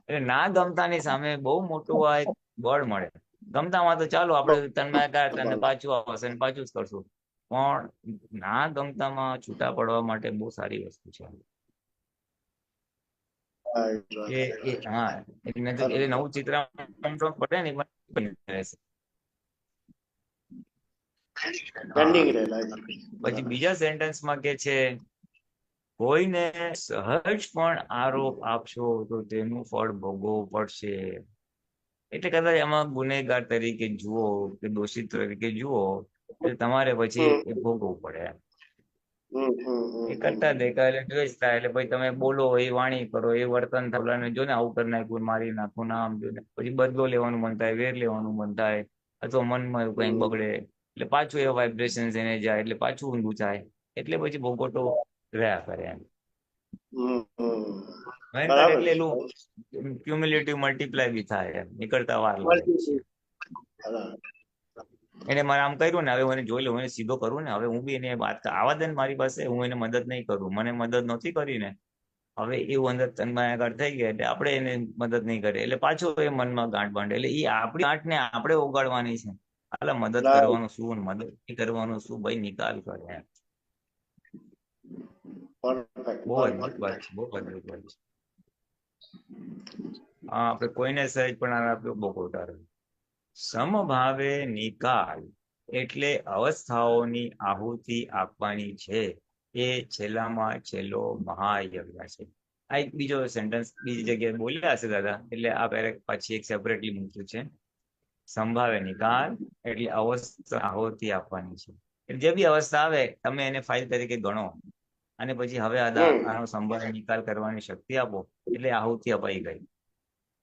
Speaker 1: એટલે ના ગમતાની સામે બહુ મોટું આ એક બળ મળે. ગમતામાં તો ચાલો આપણે તન્મયાકાર તને પાછું આવશે ને પાછું જ કરશું, પણ ના ગમતામાં છૂટા પડવા માટે બહુ સારી વસ્તુ છે. હા, એટલે નવું ચિત્ર પડે ને પછી બીજા સેન્ટેન્સમાં કે છે કોઈને સહજ પણ આરોપ આપશો તો તેનું ફળ ભોગવવું પડશે. એટલે કદાચ એમાં ગુનેગાર તરીકે જુઓ કે દોષિત તરીકે જુઓ એટલે તમારે પછી એ ભોગવવું પડે. એ કરતા દેખાય એટલે દ્વેષ થાય. એટલે પછી તમે બોલો, એ વાણી કરો, એ વર્તન થવાનું, જો ને આવું કરી નાખ્યું, મારી નાખું, નામ જો ને પછી બદલો લેવાનું મન થાય, વેર લેવાનું મન થાય, અથવા મનમાં એવું કઈ બગડે એટલે પાછું એ વાઇબ્રેશન એને જાય એટલે પાછું ઊંધું થાય. એટલે પછી ભોગવટો રહ્યા કરે એમ. એટલે એનું ક્યુમ્યુલેટિવ મલ્ટીપ્લાય બી થાય એમ, નીકળતા વાર લાગે. એને મારે આમ કર્યું ને, હવે હું એને જોઈ લઉં, એને સીધો કરું ને, હવે હું બી એને વાત આવા દે ને મારી પાસે, હું એને મદદ નહીં કરું, મને મદદ નથી કરી ને, હવે એવું અંદર તન્મયાકાર થઈ ગયા એટલે આપણે એને મદદ નહીં કરીએ એટલે પાછો એ મનમાં ગાંઠ બાંધે. એટલે એ આપણી ગાંઠને આપણે ઓગાળવાની છે. એટલે મદદ કરવાનું શું, મદદ નહીં કરવાનું શું, ભાઈ નિકાલ કરે. બહુ અદભુત વાત છે, બહુ અદભુત વાત છે. હા, આપણે કોઈને સહેજ પણ આપ્યો બહુ ખોટા રહ્યું. સમભાવે નિકાલ એટલે અવસ્થાઓની આહુતિ આપવાની છે. એ છેલ્લામાં છેલ્લો મહાયજ્ઞ છે. આ એક બીજો સેન્ટેન્સ બીજી જગ્યાએ બોલ્યા હશે દાદા, એટલે આ પેરેક પછી એક સેપરેટલી મૂક્યું છે. સંભાવે નિકાલ એટલે અવસ્થા આહુતિ આપવાની છે. એટલે જે બી અવસ્થા આવે તમે એને ફાઇલ તરીકે ગણો અને પછી હવે આનો સંભાવે નિકાલ કરવાની શક્તિ આપો એટલે આહુતિ અપાઈ ગઈ.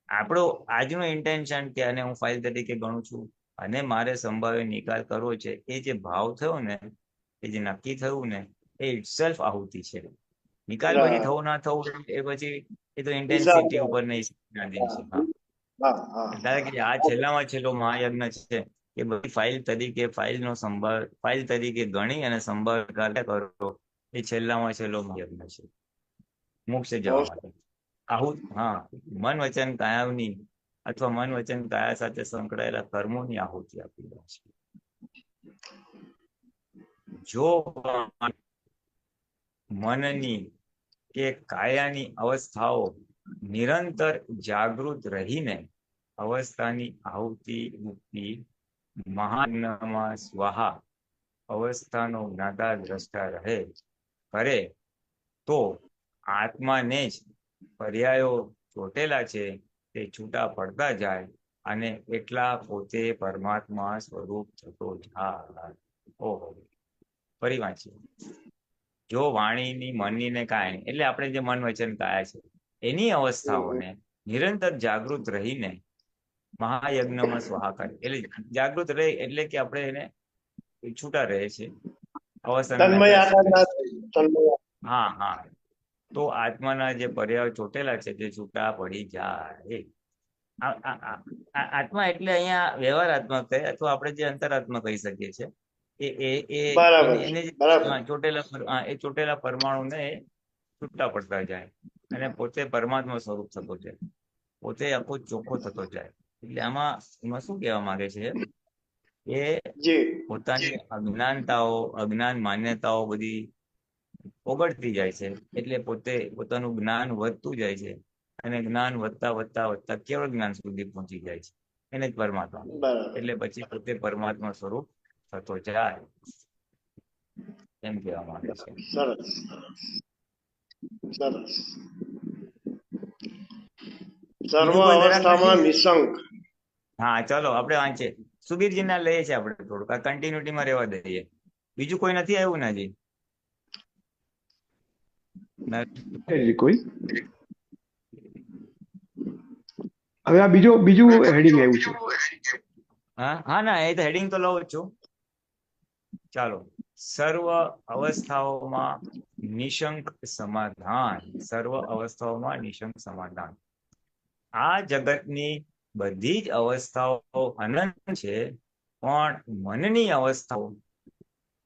Speaker 1: આપણો આજનું ઇન્ટેન્શન કે આને હું ફાઇલ તરીકે ગણું છું અને મારે સંભાવે નિકાલ કરવો છે, એ જે ભાવ થયો ને, એ જે નક્કી થયું ને, એ ઇટસેલ્ફ આહુતિ છે. નિકાલ પછી થવું ના થવું એ પછી એ તો ઇન્ટેન્સિટી ઉપર નહીં છે. આ છેલ્લામાં છેલ્લો મહાયજ્ઞ છે કે બધી ફાઇલ તરીકે ફાઇલનો સંભાવ ફાઇલ તરીકે ગણી અને સંભાવ કરો એ છેલ્લામાં છેલ્લો યજ્ઞ છે મોક્ષે
Speaker 2: બહુ
Speaker 1: જવા માટે. હા, મન વચન કાયાની અથવા મન વચન કાયા સાથે સંકળાયેલા કર્મોની આહુતિ આપી રહ્યા છે. જો મનની કે કાયાની અવસ્થાઓ નિરંતર જાગૃત રહીને અવસ્થાની આહુતિ મુક્તિ મહાયજ્ઞમાં સ્વાહા અવસ્થાનો જ્ઞાતા દ્રષ્ટા રહે કરે તો આત્માને જ પર્યાયો ચોટેલા છે તે છૂટા પડતા જાય અને એટલા પોતે પરમાત્મા સ્વરૂપ થતો જાય. ઓહો, ફરી વાંચીએ. જો વાણીની મનની ને કાયની એટલે આપણે જે મન વચન કાયા છે એની અવસ્થાઓને નિરંતર જાગૃત રહીને મહાયજ્ઞમાં સ્વાહા કરે. એટલે જાગૃત રહે એટલે કે આપણે એને છૂટા રહે છે
Speaker 2: તન્મય આકાર ના
Speaker 1: અવસ્થાના.
Speaker 2: થાય, તન્મય.
Speaker 1: હા હા, તો આત્માના જે પર્યાય ચોટેલા છે તે છૂટા પડી જાય. આત્મા એટલે અહીંયા વ્યવહારાત્મક કહે અથવા આપણે જે અંતરાત્મા કહી શકીએ છીએ
Speaker 2: બરાબર છે,
Speaker 1: એને
Speaker 2: બરાબર.
Speaker 1: એ ચોટેલા પરમાણુને છૂટા પડતા જાય અને પોતે પરમાત્મા સ્વરૂપ થતો જાય, પોતે આખો ચોખ્ખો થતો જાય. એટલે એમાં શું કહેવા માંગે છે એ
Speaker 2: જી
Speaker 1: પોતાની અજ્ઞાન માન્યતાઓ બધી ઓગળતી જાય છે. એટલે પોતાનું જ્ઞાન વધતું જાય છે અને જ્ઞાન વધતા વધતા વધતા કેવળ જ્ઞાન સુધી પહોંચી જાય છે, એને જ પરમાત્મા.
Speaker 2: બરાબર.
Speaker 1: એટલે પછી પોતે પરમાત્મા સ્વરૂપ થતો જાય એમ કહેવા માંગે છે.
Speaker 2: સરસ, સરસ. સર્વ
Speaker 1: બીજું કોઈ જરાક
Speaker 2: અવસ્થામાં
Speaker 1: નથી?
Speaker 2: નિશંક.
Speaker 1: હા, ચલો આપણે વાંચીએ. સુબીરજી ના લઈએ છીએ આપણે થોડુંક આ કન્ટિન્યુટીમાં રહેવા દઈએ. બીજું કોઈ નથી આવ્યું ને હજી?
Speaker 3: નથી કોઈ. હવે આ બીજું હેડિંગ આવ્યું છે.
Speaker 1: હા ના, એ તો હેડિંગ તો લઉં જ છું. ચાલો. સર્વ અવસ્થાઓમાં નિશંક સમાધાન. સર્વ અવસ્થાઓમાં નિશંક સમાધાન. આ જગતની બધી જ અવસ્થાઓ અનંત છે પણ મનની અવસ્થાઓ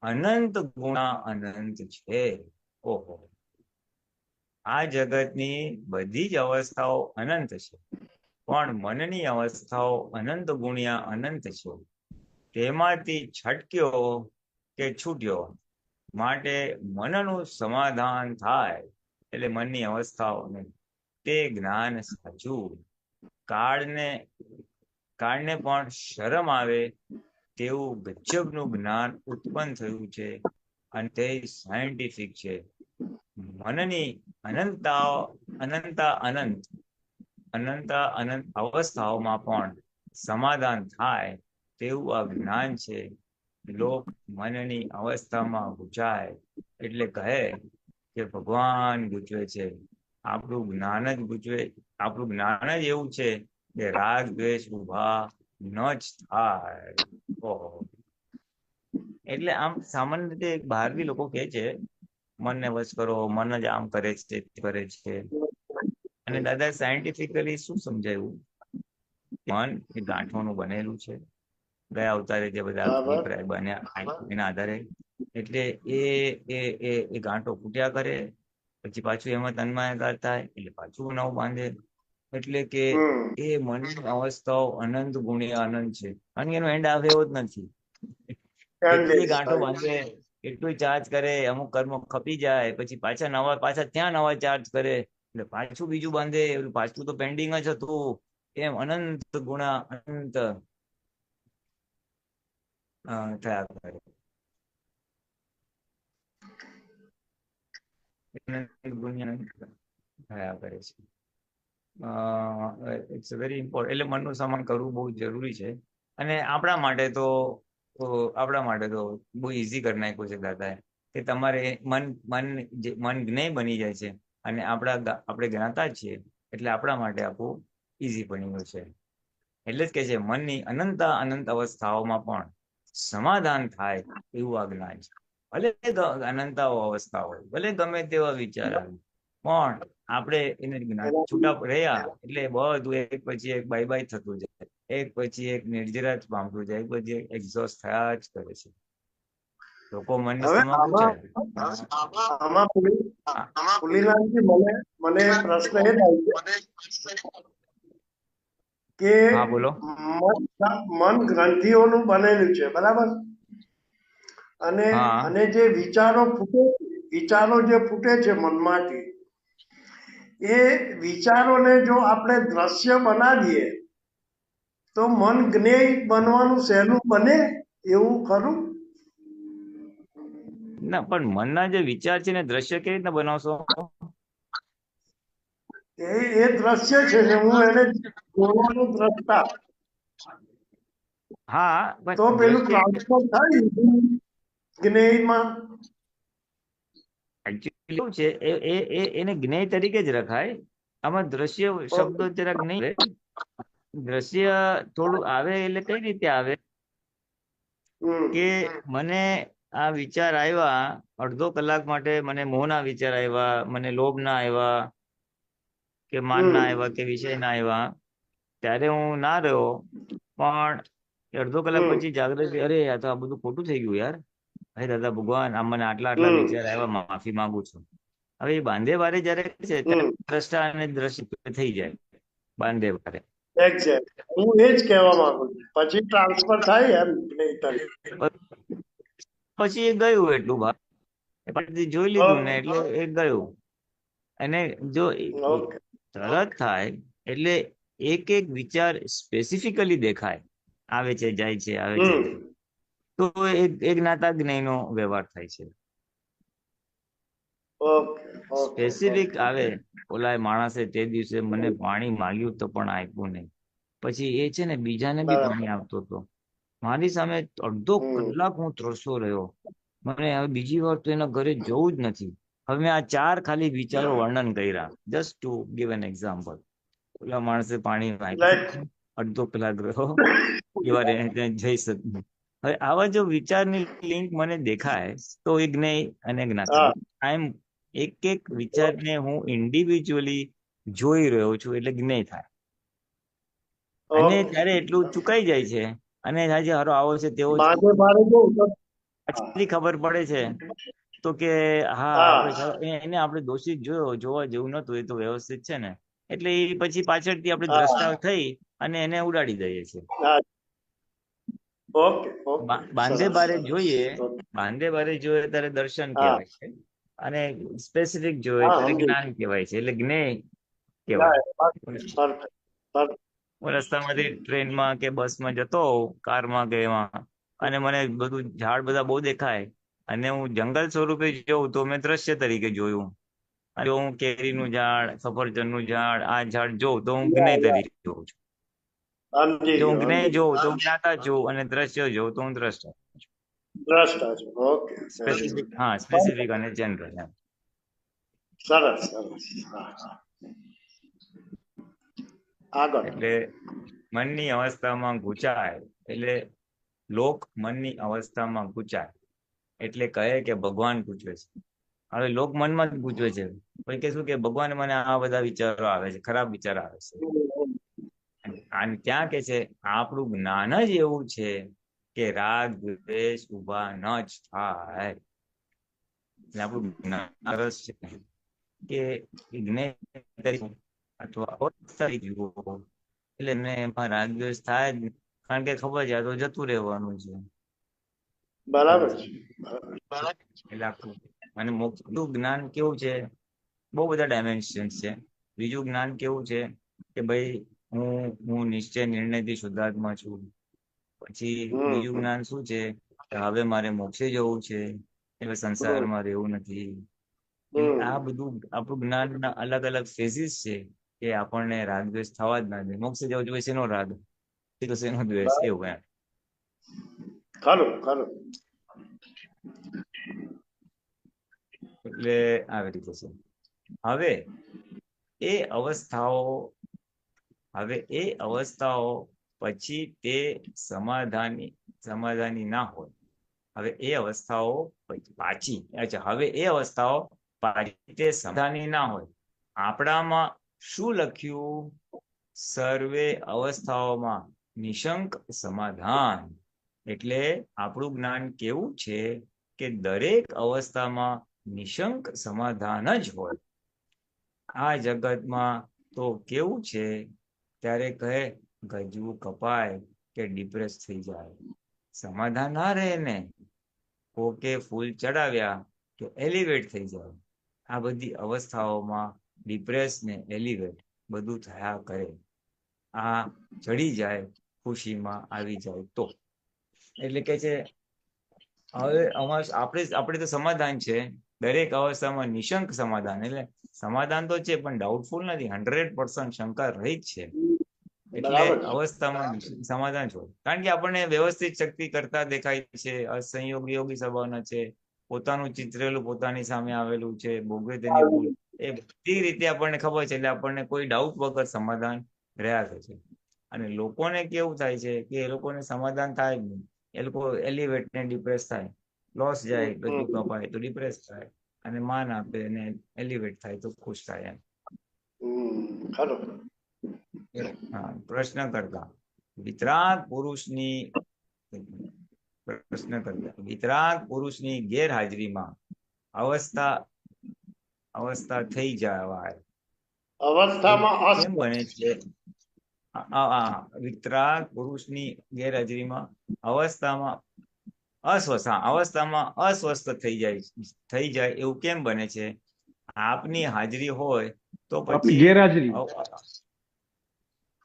Speaker 1: અનંત ગુણા અનંત છે. ઓહો, આ જગતની બધી જ અવસ્થાઓ અનંત છે પણ મનની અવસ્થાઓ અનંત ગુણ્યા અનંત છે. તેમાંથી છટક્યો કે છૂટ્યો માટે મનનું સમાધાન થાય એટલે મનની અવસ્થાઓને તે જ્ઞાન સાચું. કાળને પણ શરમ આવે તેવું ગજબનું જ્ઞાન ઉત્પન્ન થયું છે અને તે સાયન્ટિફિક છે. મનની અનંત અવસ્થાઓમાં પણ સમાધાન થાય તેવું આ જ્ઞાન છે. લોક મનની અવસ્થામાં ગુંચાય એટલે કહે કે ભગવાન ગૂંચવે છે. આપણું જ્ઞાન જ ગૂંચવે. આપણું જ્ઞાન જ એવું છે કે રાગ દ્વેષ ઉભા ન જ થાય. ઓહો, એટલે આમ સામાન્ય રીતે બહારથી લોકો કહે છે મનને વશ કરો, મન જ આમ કરે છે તે કરે છે. અને દાદા સાયન્ટિફિકલી શું સમજાયું? મન એ ગાંઠોનું બનેલું છે. ગયા અવતારે જે બધા
Speaker 2: બરાબર.
Speaker 1: અભિપ્રાય બન્યા એના આધારે એટલે એ ગાંઠો ફૂટ્યા કરે પછી પાછું એમાં તન્માયાકાર થાય એટલે પાછું નવું બાંધે. એટલે કે એ મનની અવસ્થાઓ અનંત ગુણ્યા અનંત છે અને એનો એન્ડ આવે એવો જ નથી. એટલી ગાંઠો બાંધે, એટલું ચાર્જ કરે, અમુક કર્મ ખપી જાય પછી પાછા ત્યાં નવા ચાર્જ કરે એટલે પાછું બીજું બાંધે, પાછું તો પેન્ડિંગ જ હતું. એમ અનંત ગુણા અનંત થયા કરે. થયા કરે છે. It's very important. એટલે મનનું સમાન કરવું બહુ જરૂરી છે અને આપણા માટે તો બહુ ઈઝી કરી નાખ્યું છે દાદાએ કે તમારે મન જ્ઞેય બની જાય છે અને આપણે જ્ઞાતા જ છીએ એટલે આપણા માટે આખું ઈઝી બની ગયું છે. એટલે જ કે છે મનની અનંત અવસ્થાઓમાં પણ સમાધાન થાય એવું આ જ્ઞાન છે. ભલે અનંત અવસ્થા હોય, ભલે ગમે તેવા વિચાર આવે પણ આપણે એને જ્ઞાન છૂટા રહ્યા એટલે બધું એક પછી એક બાય બાય થતું જાય, એક પછી એક નિર્જરાત પામતું જાય, એક પછી એક એક્ઝોસ્ટ થયા જ કરે છે. લોકો મનની
Speaker 2: હવે
Speaker 1: અવસ્થામાં
Speaker 2: આમાં
Speaker 1: પૂછાય.
Speaker 2: આમાં પુલીલાલજી મને એક પ્રશ્ન એ થાય છે કે
Speaker 1: હા બોલો.
Speaker 2: મન ગ્રંથિઓનું બનેલું છે, બરાબર? અને
Speaker 1: હા
Speaker 2: અને જે વિચારો જે ફૂટે છે મનમાંથી, એ વિચારોને જો આપણે દ્રશ્ય બનાવીએ તો મન જ્ઞેય બનવાનું સહેલું બને, એવું ખરું?
Speaker 1: ના, પણ મનના જે વિચાર છે ને દ્રશ્ય કેવી રીતના બનાવશો?
Speaker 2: એ દ્રશ્ય છે ને, હું એને જોવાનો દ્રષ્ટા,
Speaker 1: હા,
Speaker 2: તો
Speaker 1: પણ
Speaker 2: પેલું
Speaker 1: દ્રશ્ય
Speaker 2: ટ્રાન્સફર થાય જ્ઞેયમાં.
Speaker 1: એકચ્યુઅલી કેવું છે, એને જ્ઞેય તરીકે જ રખાય. આમાં દ્રશ્ય શબ્દો જરાક નહીં રહે. દ્રશ્ય થોડું આવે એટલે કઈ રીતે આવે કે મને આ વિચાર આવ્યા, અડધો કલાક માટે મને મોહના વિચાર આવ્યા, મને લોભના આવ્યા કે માનના આવ્યા કે વિષયના આવ્યા, ત્યારે હું ના રહ્યો. પણ અડધો કલાક પછી જાગૃત, અરે આ તો આ બધું ખોટું થઈ ગયું યાર. અરે દાદા ભગવાન, આ મને આટલા વિચાર આવ્યા, માફી માંગુ છું. હવે એ બાંધે બારે જયારે છે ત્યારે દ્રષ્ટા અને દ્રશ્ય થઈ જાય બાંધે બારે.
Speaker 2: એક્ઝેક્ટ, હું એ જ કહેવા માંગુ છું. પછી ટ્રાન્સફર થાય એમ જ્ઞેય તરીકે.
Speaker 1: પછી એ ગયું એટલું બહાર, પછી જોઈ લીધું ને એટલે એ ગયું. અને જો
Speaker 2: ઓકે.
Speaker 1: તરત થાય એટલે એક એક વિચાર સ્પેસિફિકલી દેખાય, આવે છે જાય છે, આવે છે, તો એક જ્ઞાતા જ્ઞેયનો વ્યવહાર થાય છે.
Speaker 2: Okay okay
Speaker 1: specific
Speaker 2: okay.
Speaker 1: આવે. ઓલા માણસે તે દિવસે મને પાણી માંગ્યું તો પણ આપ્યું નહીં. પછી એ છે ને બીજાને બી
Speaker 2: બરાબર.
Speaker 1: પાણી આપતો હતો. મારી સામે અડધો કલાક હું ત્રસ્તો રહ્યો. મને હવે બીજી વાર તો એના ઘરે જવું જ નથી. હવે મેં આ 4 ખાલી વિચારો વર્ણન કર્યા, just to give an example. ઓલા માણસે પાણી
Speaker 2: રાઈટ.
Speaker 1: આપ્યું, અડધો કલાક રહ્યો, એ વાર એને ત્યાં જઈ શકું. હવે આવા જો વિચારની લિંક મને દેખાય તો એ જ્ઞેય અને જ્ઞાતા.
Speaker 2: હા.
Speaker 1: આઈ એમ એક એક વિચારને હું ઇન્ડિવિજ્યુઅલી જોઈ રહ્યો છું એટલે જ્ઞેય થાય. અને
Speaker 2: ઓકે.
Speaker 1: ત્યારે એટલું ચુકાઈ જાય છે અને આજે હારો આવો છે તેવો છે.
Speaker 2: બારે બારે જોઉં તો
Speaker 1: પછી ખબર પડે છે તો કે હા, આપણે એને આપણે દોષિત જોવા જેવું નતું, એ તો વ્યવસ્થિત છે ને. એટલે એ પછી પાછળથી આપણે દ્રષ્ટા થઈ અને એને ઉડાડી દઈએ છીએ.
Speaker 2: હા. Okay okay.
Speaker 1: બાંધે
Speaker 2: સરસ
Speaker 1: બારે
Speaker 2: સરસ.
Speaker 1: જોઈએ, બાંધે બારે જોઈએ ત્યારે દર્શન
Speaker 2: હા
Speaker 1: કહેવાય છે, અને સ્પેસિફિક જોઈએ
Speaker 2: હા,
Speaker 1: ત્યારે
Speaker 2: સમજી.
Speaker 1: જ્ઞાન કહેવાય છે, એટલે જ્ઞેય કહેવાય.
Speaker 2: હા, પરફેક્ટ પરફેક્ટ.
Speaker 1: હું રસ્તામાંથી ટ્રેનમાં કે બસમાં જતો હોઉં, કારમાં કે એમાં, અને મને બધું ઝાડ બધા બહુ દેખાય અને હું જંગલ સ્વરૂપે જોઉં તો મેં દ્રશ્ય તરીકે જોયું. અને જો હું કેરીનું ઝાડ, સફરજનનું ઝાડ, આ ઝાડ જોઉં તો હું જ્ઞેય તરીકે જોઉં છું.
Speaker 2: સમજી
Speaker 1: જો હું
Speaker 2: ગયો
Speaker 1: જ્ઞેય
Speaker 2: સમજી
Speaker 1: જોઉં તો
Speaker 2: ગયો.
Speaker 1: હું જ્ઞાતા છું, અને દ્રશ્ય જોઉં તો હું દ્રષ્ટા.
Speaker 2: દ્રષ્ટા છે. ઓકે.
Speaker 1: સ્પેસિફિક, હા, સ્પેસિફિક અને જનરલ.
Speaker 2: સરસ સરસ. હા હા. આગળ.
Speaker 1: એટલે મનની અવસ્થામાં ગૂંચાય એટલે લોક મનની અવસ્થામાં ગૂંચાય એટલે કહે કે ભગવાન પૂછે છે. હવે લોક મનમાં જ પૂછવે છે, પછી કે શું કે ભગવાન મને આ બધા વિચારો આવે છે, ખરાબ વિચાર આવે છે. અને ત્યાં કે છે આપણું જ્ઞાન જ એવું છે કે રાગ દ્વેષ ઉભા ન જ થાય. એટલે આપણું જ્ઞાન રસ છે કે જ્ઞેય અથવા અવસ્થા જુઓ એટલે એમને એમાં રાગ દ્વેષ થાય જ નહીં. કારણ કે ખબર છે આ તો જતું રહેવાનું છે.
Speaker 2: બરાબર છે. બરાબર.
Speaker 1: એટલે આખું અને મોક્ષનું જ્ઞાન કેવું છે, બહુ બધા ડાયમેન્શન્સ છે. બીજું જ્ઞાન કેવું છે કે ભાઈ હું નિશ્ચય નિર્ણયથી શુદ્ધાત્મા છું. પછી બીજું જ્ઞાન શું છે કે હવે મારે મોક્ષે જવું છે, એટલે સંસારમાં રહેવું નથી. આ બધું આપણું જ્ઞાનના અલગ અલગ ફેઝિસ છે કે આપણને રાગ દ્વેષ થવા જ ના દે. મોક્ષે જવું જોઈએ શેનો રાગ, તો શેનો દ્વેષ, એવું એમ.
Speaker 2: ખરું ખરું.
Speaker 1: એટલે આવી રીતે છે. હવે એ અવસ્થાઓ પછી તે સમાધાની ના હોય. હવે એ અવસ્થાઓ પાછી, અચ્છા, હવે એ અવસ્થાઓ પાછી તે સમાધાની ના હોય. આપણામાં શું લખ્યું? સર્વે અવસ્થાઓમાં નિશંક સમાધાન. એટલે આપણું જ્ઞાન કેવું છે કે દરેક અવસ્થામાં નિશંક સમાધાન જ હોય. આ જગતમાં તો કેવું છે, ત્યારે કહે ગજવું કપાય કે ડિપ્રેસ થઈ જાય. સમાધાન ના રહે ને, કોકે ફૂલ ચડાવ્યા કે એલિવેટ થઈ જાય. આ બધી અવસ્થાઓમાં ડિપ્રેસ ને એલિવેટ બધું થયા કરે. આ ચડી જાય, ખુશીમાં આવી જાય તો. એટલે કે છે હવે આપણે તો સમાધાન છે, દરેક અવસ્થામાં નિશંક સમાધાન. એટલે સમાધાન તો છે પણ ડાઉટફુલ નથી, 100% શંકા રહી જ છે. એટલે
Speaker 2: બરાબર છે.
Speaker 1: અવસ્થામાં સમાધાન છો, કારણ કે આપણને વ્યવસ્થિત શક્તિ કરતા દેખાય છે, અસંયોગી યોગી સ્વભાવના છે, પોતાનું ચિત્રેલું પોતાની સામે આવેલું છે, ભોગવે તેની ભૂલ, એ બધી રીતે આપણને ખબર છે. એટલે આપણને કોઈ ડાઉટ વગર સમાધાન રહ્યા કરે છે. અને લોકોને કેવું થાય છે કે એ લોકોને સમાધાન થાય જ નહીં, એ લોકો એલિવેટ ને ડિપ્રેસ થાય, લોસ જાય ગજુ કપાય તો ડિપ્રેસ થાય, અને માન આપે ને એલિવેટ થાય તો ખુશ થાય.
Speaker 2: ખરું.
Speaker 1: હા, પ્રશ્ન કરતા વિતરાગ પુરુષની ગેરહાજરીમાં અવસ્થા થઈ જવાય.
Speaker 2: અવસ્થામાં
Speaker 1: કેમ બને છે? વિતરાગ પુરુષની ગેરહાજરીમાં અવસ્થામાં અસ્વસ્થ થઈ જાય એવું કેમ બને છે? આપની હાજરી હોય તો
Speaker 3: આપની
Speaker 1: પછી
Speaker 3: ગેરહાજરી.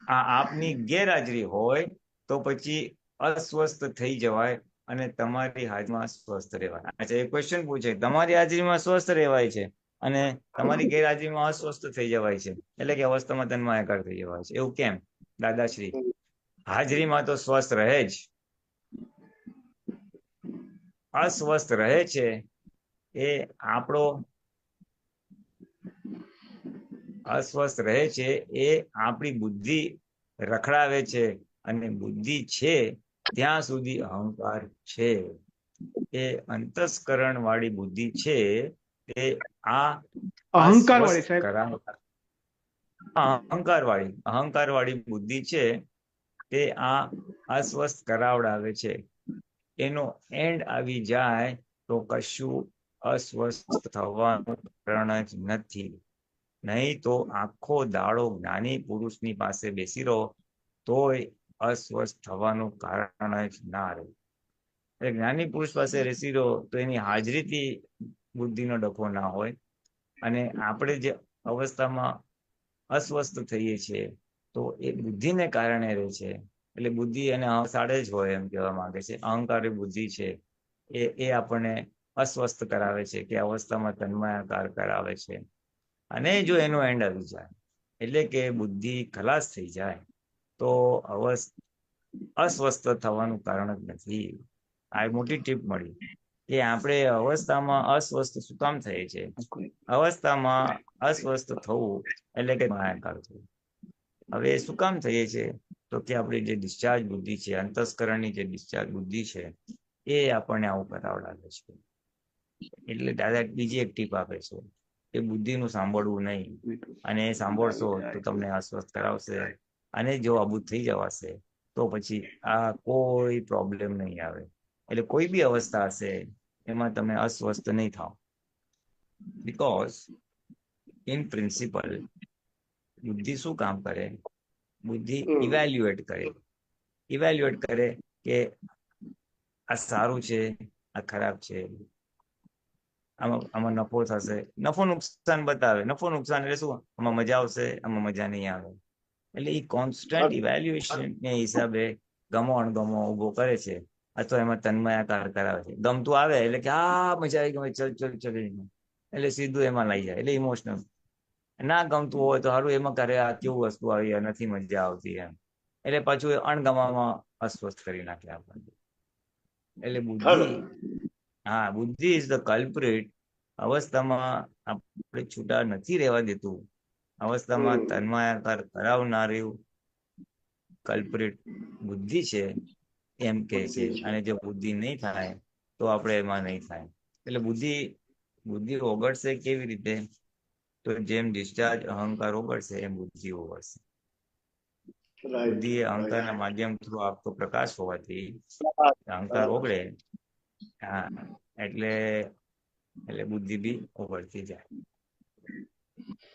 Speaker 1: આપની ગેરહાજરી હોય તો પછી અસ્વસ્થ થઈ જવાય અને તમારી હાજરીમાં સ્વસ્થ રહેવાય. અચ્છા, એ ક્વેશ્ચન પૂછે, તમારી હાજરીમાં સ્વસ્થ રહેવાય છે અને તમારી ગેરહાજરીમાં અસ્વસ્થ થઈ જવાય છે, એટલે કે અવસ્થામાં તન્માયાકાર થઈ જવાય છે, એવું કેમ? દાદાશ્રી, હાજરીમાં તો સ્વસ્થ રહે જ, અસ્વસ્થ રહે છે એ આપણો અસ્વસ્થ રહે છે એ આપણી બુદ્ધિ રખડાવે છે, અને બુદ્ધિ છે ત્યાં સુધી અહંકાર છે. એ અંતસ્કરણ વાળી બુદ્ધિ છે તે આ
Speaker 3: અહંકાર
Speaker 1: અસ્વસ્થ
Speaker 3: વાળી સાહેબ.
Speaker 1: અહંકાર વાળી બુદ્ધિ છે તે આ અસ્વસ્થ કરાવડાવે છે. એનો એન્ડ આવી જાય તો કશું અસ્વસ્થ થવાનું કારણ જ નથી. નહીં તો આખો દાડો જ્ઞાની પુરુષની પાસે બેસી રહો તોય અસ્વસ્થ થવાનું કારણ જ ના રહે. જ્ઞાની પુરુષ પાસે બેસી રહો તો એની હાજરીથી બુદ્ધિનો ડખો ના હોય, અને આપણે જે અવસ્થામાં અસ્વસ્થ થઈએ છીએ તો એ બુદ્ધિને કારણે રહે છે. એટલે બુદ્ધિ એને સાડે જ હોય એમ કહેવા માંગે છે. અહંકારી બુદ્ધિ છે એ આપણને અસ્વસ્થ કરાવે છે, કે અવસ્થામાં તન્માયાકાર કરાવે છે. અને જો એનો એન્ડ આવી જાય, એટલે કે બુદ્ધિ ખલાસ થઈ જાય, તો અસ્વસ્થ થવાનું કારણ જ નથી. આ મોટી ટીપ મળી કે આપણે અવસ્થામાં અસ્વસ્થ શું કામ થઈએ છે. અવસ્થામાં અસ્વસ્થ થવું એટલે કે માયાકાર થવું. હવે એ શું કામ થઈએ છે? તો કે આપણી જે ડિસ્ચાર્જ બુદ્ધિ છે, અંતસ્કરણની જે ડિસ્ચાર્જ બુદ્ધિ છે, એ આપણને આવું કરાવડાવે છે. એટલે દાદા બીજી એક ટીપ આપે છે કે બુદ્ધિનું સાંભળવું નહીં, અને એ સાંભળશો તો તમને અસ્વસ્થ કરાવશે, અને જો અબૂધ થઈ જવાશે તો પછી આ કોઈ પ્રોબ્લેમ નહીં આવે. એટલે કોઈ બી અવસ્થા હશે એમાં તમે અસ્વસ્થ નહીં થાવ, બીકોઝ ઇન પ્રિન્સિપલ બુદ્ધિ શું કામ કરે? બુદ્ધિ ઇવેલ્યુએટ કરે કે આ સારું છે, આ ખરાબ છે, આમાં નફો થશે, નફો નુકસાન બતાવે. નફો નુકસાન એટલે શું? આમાં મજા આવશે, આમાં મજા નહીં આવે. એટલે એ કોન્સ્ટન્ટ ઇવેલ્યુએશન ને હિસાબે ગમો અણગમો ઉભો કરે છે, અથવા એમાં તન્મયાકાર કરાવે છે. ગમતું આવે એટલે કે મજા આવી ગઈ, ચલ, એટલે સીધું એમાં લઈ જાય, એટલે ઇમોશનલ. ના ગમતું હોય તો સારું, એમાં કરે આ કેવું વસ્તુ આવી, નથી મજા આવતી એમ, એટલે પાછું અણગમામાં અસ્વસ્થ કરી નાખે આપણને. એટલે બુદ્ધિ ઇઝ ધ કલ્પ્રિટ. અવસ્થામાં આપણે છૂટા નથી રહેવા દેતું. અવસ્થામાં તન્માયાકાર કરાવનારી કલ્પ્રિટ બુદ્ધિ છે એમ કે છે. અને જો બુદ્ધિ નહીં થાય તો આપણે એમાં નહીં થાય. એટલે બુદ્ધિ ઓગળશે કેવી રીતે? તો જેમ ડિસ્ચાર્જ અહંકાર ઓગળશે એમ બુદ્ધિ ઓગળશે. બુદ્ધિ એ અહંકારના માધ્યમ થ્રુ આપતો પ્રકાશ હોવાથી અહંકાર ઓગળે. એટલે એટલે બુદ્ધિ બી ઓગળતી જાય.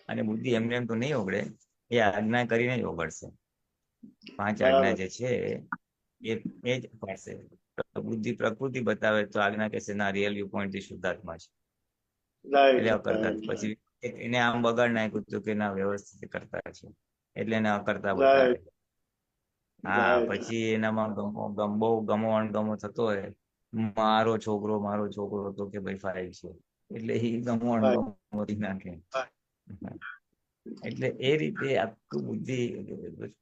Speaker 1: અને બુદ્ધિ એમને એમ તો નહીં ઓગળે, એ આજ્ઞા કરીને જ ઓગળશે. 5 આજ્ઞા
Speaker 2: બરાબર.
Speaker 1: જે છે એ જ પાડશે. બુદ્ધિ પ્રકૃતિ બતાવે તો આજ્ઞા કહેશે ના, રિયલ વ્યૂ પોઈન્ટ થી શુદ્ધાત્મા છે, એટલે
Speaker 2: રાઈટ
Speaker 1: અકર્તા.
Speaker 2: રાઈટ
Speaker 1: પછી એને આમ બગાડ નાખ્યું હતું કે ના, વ્યવસ્થિત કરતા છે, એટલે એને અકર્તા બતાવે.
Speaker 2: રાઈટ
Speaker 1: હા,
Speaker 2: રાઈટ
Speaker 1: પછી એનામાં બહુ ગમો અણગમો થતો હોય, મારો છોકરો તો કે ભાઈ 5 છે, એટલે એ ગમો
Speaker 2: રાઈટ
Speaker 1: અણગમો કરી નાખે. એટલે એ રીતે આખું બુદ્ધિ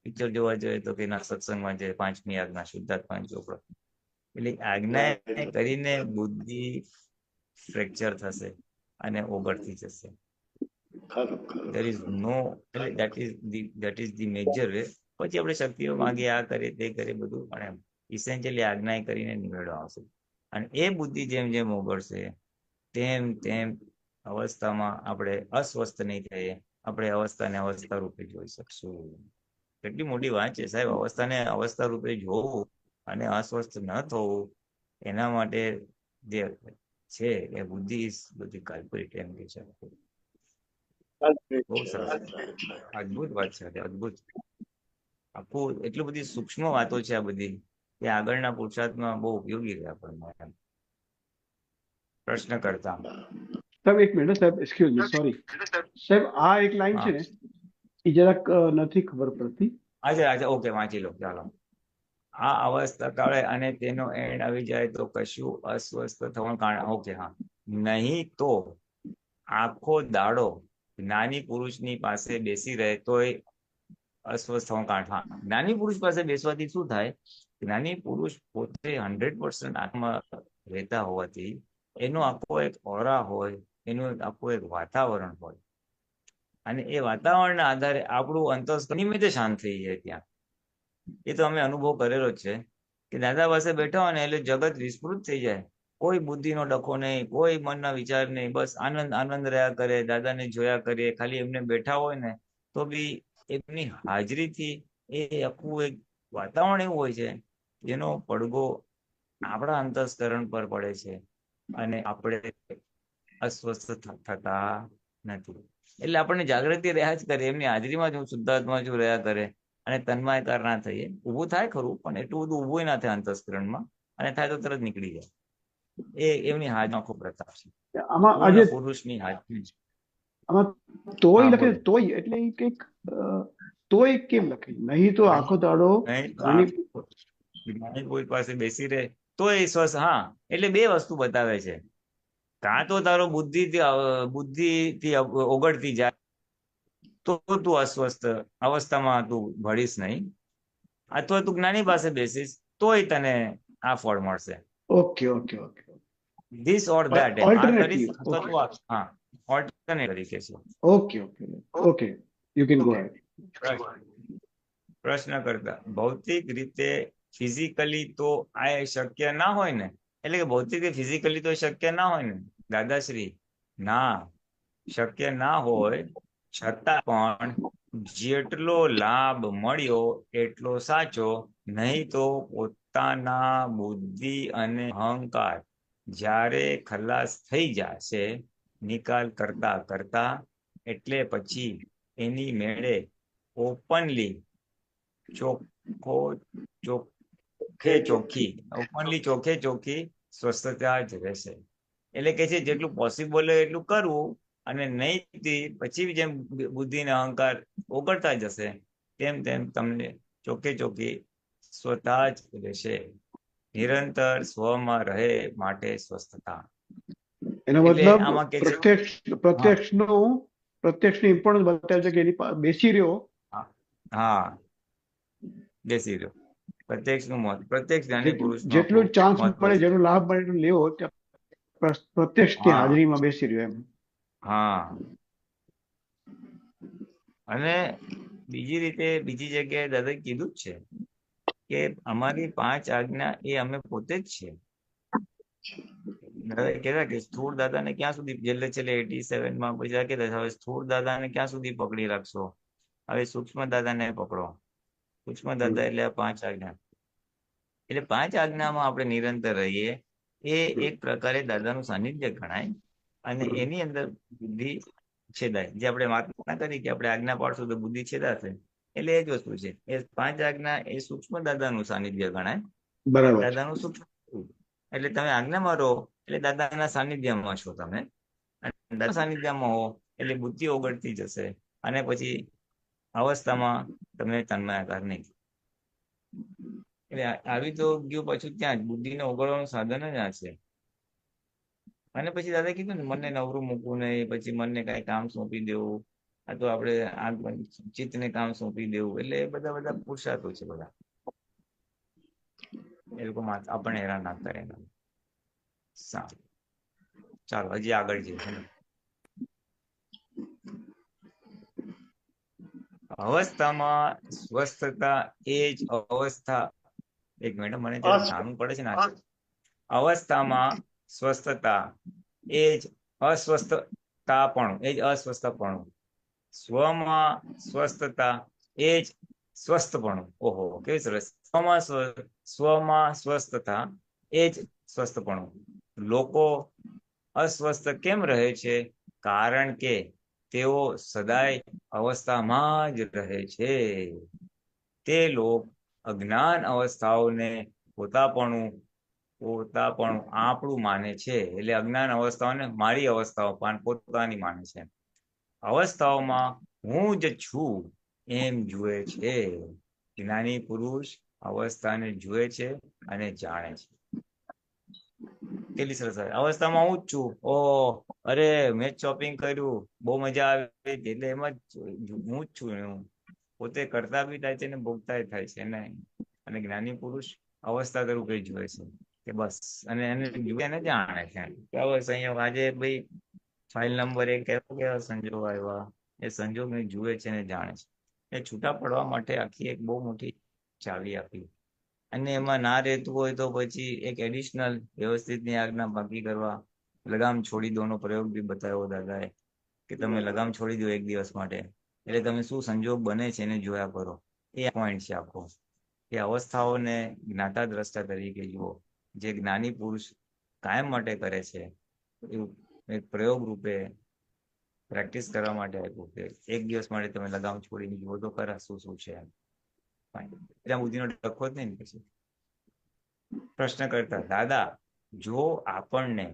Speaker 1: પિક્ચર જોવા જોઈએ તો કે ના, સત્સંગમાં જે 5મી આજ્ઞા શુદ્ધાત્મા ચોપડો, એટલે આજ્ઞા
Speaker 2: રાઈટ
Speaker 1: કરીને બુદ્ધિ ફ્રેક્ચર થશે અને ઓગળતી જશે.
Speaker 2: ખરું ખરું
Speaker 1: there is no, that is the major way. પછી આપણે શક્તિઓ માંગીએ, આ કરીએ તે કરીએ બધું, પણ એમ ઇસેન્શિયલી આજ્ઞા કરીને નિવેડો આવશે. અને એ બુદ્ધિ જેમ જેમ ઓગળશે તેમ તેમ અવસ્થામાં આપણે અસ્વસ્થ નહીં થઈએ, આપણે અવસ્થાને અવસ્થા રૂપે જોઈ શકશું. કેટલી મોટી વાત છે સાહેબ, અવસ્થાને અવસ્થા રૂપે જોવું અને અસ્વસ્થ ન થવું, એના માટે જે છે એ બુદ્ધિ બધી કાલ્પનિક એમ કહી શકે. બહુ સરસ, અદભુત વાત છે, અદભુત. આખું એટલી બધી સૂક્ષ્મ વાતો છે આ બધી, કે આગળના પુરુષાર્થમાં બહુ ઉપયોગી રહે આપણને. પ્રશ્ન કરતા
Speaker 3: સાહેબ એક મિનિટ સાહેબ, એક્સક્યુઝ મી, સોરી સાહેબ, આ એક લાઈન છે
Speaker 1: હા,
Speaker 3: ને, એ જરાક નથી ખબર પડતી.
Speaker 1: અચ્છા, ઓકે, વાંચી લો, ચાલો. આ અવસ્થા કાળે અને તેનો એન્ડ આવી જાય તો કશું અસ્વસ્થ થવાનું કારણ, ઓકે, હા, નહીં તો આખો દાડો જ્ઞાની પુરુષની પાસે બેસી રહે તોય અસ્વસ્થ થવાનું કારણ. હા, જ્ઞાની પુરુષ પાસે બેસવાથી શું થાય? જ્ઞાની પુરુષ પોતે 100% આત્મા રહેતા હોવાથી એનો આખો એક ઓરા હોય, એનું આખું એક વાતાવરણ હોય, અને એ વાતાવરણના આધારે આપણું અંતસ્કરણ નિમિત્તે શાંત થઈ જાય. ત્યાં એ તો અમે અનુભવ કરેલો જ છે કે દાદા પાસે બેઠા હોય ને એટલે જગત વિસ્તૃત થઈ જાય, કોઈ બુદ્ધિનો ડખો નહીં, કોઈ મનના વિચાર નહીં, બસ આનંદ આનંદ રહ્યા કરે, દાદાને જોયા કરીએ, ખાલી એમને બેઠા હોય ને તો બી એમની હાજરીથી એ આખું એક વાતાવરણ એવું હોય છે જેનો પડઘો આપણા અંતસ્કરણ પર પડે છે અને આપણે અસ્વસ્થ થતા નથી. એટલે આપણને જાગૃતિ રહ્યા જ કરે, એમની હાજરીમાં જ હું શુદ્ધાત્મા છું રહ્યા કરે, અને તન્માયકાર ના થઈએ. ઊભું થાય ખરું, પણ એટલું બધું ઊભું ના થાય અંતસ્કરણમાં, અને થાય તો તરત નીકળી જાય. એમની હાજરીમાં ખૂબ પ્રતાપ છે,
Speaker 3: આમાં આજે
Speaker 1: પૂર્ણ પુરુષની હાજરી.
Speaker 3: આમાં તોય
Speaker 1: હા,
Speaker 3: લખે,
Speaker 1: બોલો.
Speaker 3: તોય એટલે ઈ કંઈક તોય કેમ લખે? નહીં તો આખો દાડો
Speaker 1: નહીં તો
Speaker 3: જ્ઞાની
Speaker 1: જ્ઞાની પુરુષ પાસે બેસી રહે તો એ સ્વસ્થ. હા, એટલે બે વસ્તુ બતાવે છે, કાં તો તારો બુદ્ધિથી ઓગળતી જાય તો તું અસ્વસ્થ અવસ્થામાં તું ભળીશ નહીં, અથવા તું જ્ઞાની પાસે બેસીશ તોય તને આ ફળ મળશે.
Speaker 3: Okay okay okay,
Speaker 1: this or that, એમ આ કરીશ
Speaker 3: ઓલ્ટરનેટિવ.
Speaker 1: અથવા
Speaker 3: ઓકે
Speaker 1: તું આ. હા, ઓલ્ટરનેટ તરીકે છે.
Speaker 3: Okay okay okay, you can go head.
Speaker 1: પ્રશ્ન કરતા ભૌતિક રીતે ફિઝિકલી તો આ શક્ય ના હોય ને, એટલે કે ભૌતિક ફિઝિકલી તો શક્ય ના હોય ને દાદાશ્રી, ના શક્ય ના હોય, છતાં પણ જેટલો લાભ મળ્યો એટલો સાચો. નહીં તો પોતાના બુદ્ધિ અને અહંકાર જ્યારે ખલાસ થઈ જશે નિકાલ કરતા કરતા, એટલે પછી એની મેળે ઓપનલી ચોખ્ખે ચોખ્ખી સ્વસ્થતા જ રહેશે. એટલે કે છે જેટલું પોસિબલ હોય એટલું કરવું, અને નહીં પછી જેમ બુદ્ધિ ને અહંકાર ઓગળતા જશે તેમ તેમ તમને ચોખ્ખે ચોખ્ખી સ્વતા જ રહેશે. નિરંતર સ્વમાં રહે માટે સ્વસ્થતા.
Speaker 3: એનો
Speaker 1: એટલે
Speaker 3: મતલબ
Speaker 1: આમાં કે છે,
Speaker 3: પ્રત્યક્ષની ઇમ્પોર્ટન્સ બતાવે છે કે એની બેસી રહ્યો.
Speaker 1: હા, બેસી રહ્યો. પ્રત્યક્ષ નું મત, પ્રત્યક્ષ જ્ઞાની પુરુષ નું
Speaker 3: જેટલું ચાન્સ
Speaker 1: મહત્વ
Speaker 3: મળે,
Speaker 1: છે.
Speaker 3: જેનો લાભ મળે એટલું લેવો, પ્રત્યક્ષની
Speaker 1: હા,
Speaker 3: હાજરીમાં બેસી રહ્યો એમ.
Speaker 1: હા. અને બીજી રીતે બીજી જગ્યાએ દાદા કીધું જ છે કે અમારી 5 આજ્ઞા એ અમે પોતે જ છે. દાદા કહેતા કે સ્થૂળ દાદાને ક્યાં સુધી, છેલ્લે 87 પછી કહેતા હવે સ્થૂળ દાદાને ક્યાં સુધી પકડી રાખશો, હવે સૂક્ષ્મ દાદાને પકડો. સૂક્ષ્મ દાદા એટલે 5 આજ્ઞા. એટલે 5 આજ્ઞામાં આપણે નિરંતર રહીએ એ એક પ્રકારે દાદાનું સાનિધ્ય ગણાય અને એની અંદર બુદ્ધિ છેદાય. જે આપણે વાત ના કરી કે આપણે આજ્ઞા પાડશું તો બુદ્ધિ છેદાશે, એટલે એ જ વસ્તુ છે. એ 5 આજ્ઞા એ સૂક્ષ્મ દાદાનું સાનિધ્ય ગણાય,
Speaker 3: બરાબર છે.
Speaker 1: દાદાનું સૂક્ષ્મ. એટલે તમે આજ્ઞામાં રહો એટલે દાદાના સાનિધ્યમાં છો તમે, અને દાદા સાનિધ્યમાં હો એટલે બુદ્ધિ ઓગળતી જશે અને પછી અવસ્થામાં તમે તન્મયાકાર નહીં. એટલે આવી તો ગયું પાછું ત્યાં જ બુદ્ધિને ઓગળવાનું સાધન જ આ છે. અને પછી દાદા કીધું ને મનને નવરું મૂકવું નહીં, પછી મનને કઈ કામ સોંપી દેવું, આ તો આપણે આ ચિત્તને કામ સોંપી દેવું, એટલે એ બધા પુરુષાર્થો છે બધા. એ લોકો આપણને હેરાન ના કરે. સારું, ચાલો હજી આગળ જઈએ. અવસ્થામાં સ્વસ્થતા એ જ અવસ્થા. એક મિનિટ, મને જાણવું પડે છે ને. અવસ્થામાં સ્વસ્થતા એ જ અસ્વસ્થતાપણું, એ જ અસ્વસ્થપણું. સ્વમાં સ્વસ્થતા એ જ સ્વસ્થપણું. ઓહો, કેવી સરસ. સ્વમાં સ્વસ્થતા એ જ સ્વસ્થપણું. લોકો અસ્વસ્થ કેમ રહે છે? કારણ કે તેઓ સદાય અવસ્થામાં જ રહે છે. તે લોક અજ્ઞાન અવસ્થાઓને પોતાપણું આપણું માને છે. એટલે અજ્ઞાન અવસ્થાઓને મારી અવસ્થાઓ પોતાની માને છે. અવસ્થાઓમાં હું જ છું એમ જુએ છે. જ્ઞાની પુરુષ અવસ્થાને જુએ છે અને જાણે છે. કેટલી સરસ અવસ્થામાં હું જ છું. અરે મેં શોપિંગ કર્યું, બહુ મજા આવી, એટલે એમાં હું જ છું. હું પોતે કરતા બી થાય છે ને ભોગતા થાય છે ને. અને જ્ઞાની પુરુષ અવસ્થા તરીકે જુએ છે કે બસ, અને એને જુએ ને જાણે છે કે બસ અહીંયા આજે ભાઈ ફાઇલ નંબર 1 કેવા સંજોગ આવ્યા, એ સંજોગ ને જુએ છે ને જાણે છે. એ છૂટા પડવા માટે આખી એક બહુ મોટી ચાવી આપી. અને એમાં ના રહેતું હોય તો પછી એક એડિશનલ વ્યવસ્થિતની આજ્ઞા બાકી કરવા લગામ છોડી દોનો પ્રયોગ બી બતાવ્યો દાદાએ, કે તમે લગામ છોડી દો 1 દિવસ માટે, એટલે તમે શું સંજોગ બને છે એને જોયા કરો. એ પોઈન્ટ છે આખો. એ અવસ્થાઓને જ્ઞાતા દ્રષ્ટા તરીકે જુઓ, જે જ્ઞાની પુરુષ કાયમ માટે કરે છે. એવું એક પ્રયોગ રૂપે પ્રેક્ટિસ કરવા માટે આપ્યું કે 1 દિવસ માટે તમે લગામ છોડીને જુઓ તો ખરા શું છે. ત્યાં બુદ્ધિનો ડખો જ નહીં. પછી પ્રશ્ન કરતા, દાદા જો આપણને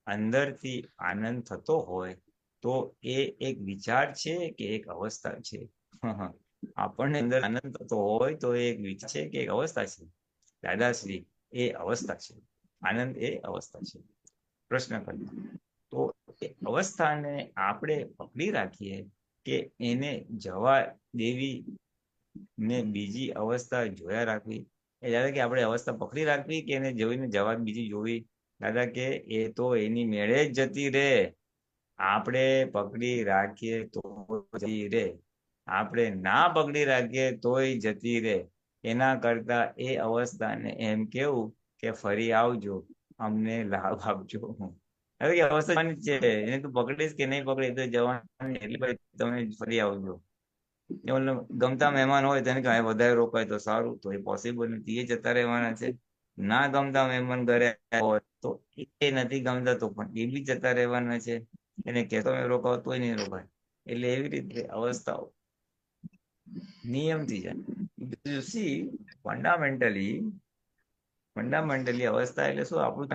Speaker 1: અંદરથી આનંદ થતો હોય તો એ એક વિચાર છે કે એક અવસ્થા છે? આપણને અંદર આનંદ થતો હોય તો એ એક વિચાર છે કે એક અવસ્થા છે? દાદાશ્રી, એ અવસ્થા છે. આનંદ એ અવસ્થા છે. પ્રશ્ન કરતા, તો એ અવસ્થાને આપણે પકડી રાખીએ કે એને જવા દેવી ને બીજી અવસ્થા જોયા રાખવી? એ દાદા કે આપણે અવસ્થા પકડી રાખવી કે એને જોઈને જવા બીજી જોવી? દાદા કે એ તો એની મેળે જ જતી રહે. આપણે પકડી રાખીએ તો જતી રહે, આપણે ના પકડી રાખીએ તોય જતી રહે. એના કરતા એ અવસ્થાને એમ કેવું કે ફરી આવજો, અમને લાભ આપજો. હવે કે અવસ્થા છે, એને તું પકડીશ કે નહીં પકડી તો જવાની, એટલે ભાઈ તમે ફરી આવજો. ગમતા મહેમાન હોય તેને કાંઈ વધારે રોકાય તો સારું, તો એ પોસિબલ નથી, એ જતા રહેવાના છે. ના ગમતા મહેમાન ઘરે હોય તો એ નથી ગમતા તો પણ એ બી જતા રહેવાના છે. એને કહેતો રોકાવ તોય નહીં રોકાય. એટલે એવી રીતે અવસ્થાઓ નિયમથી જાય. સી ફંડામેન્ટલી અવસ્થા એટલે શું? આપણું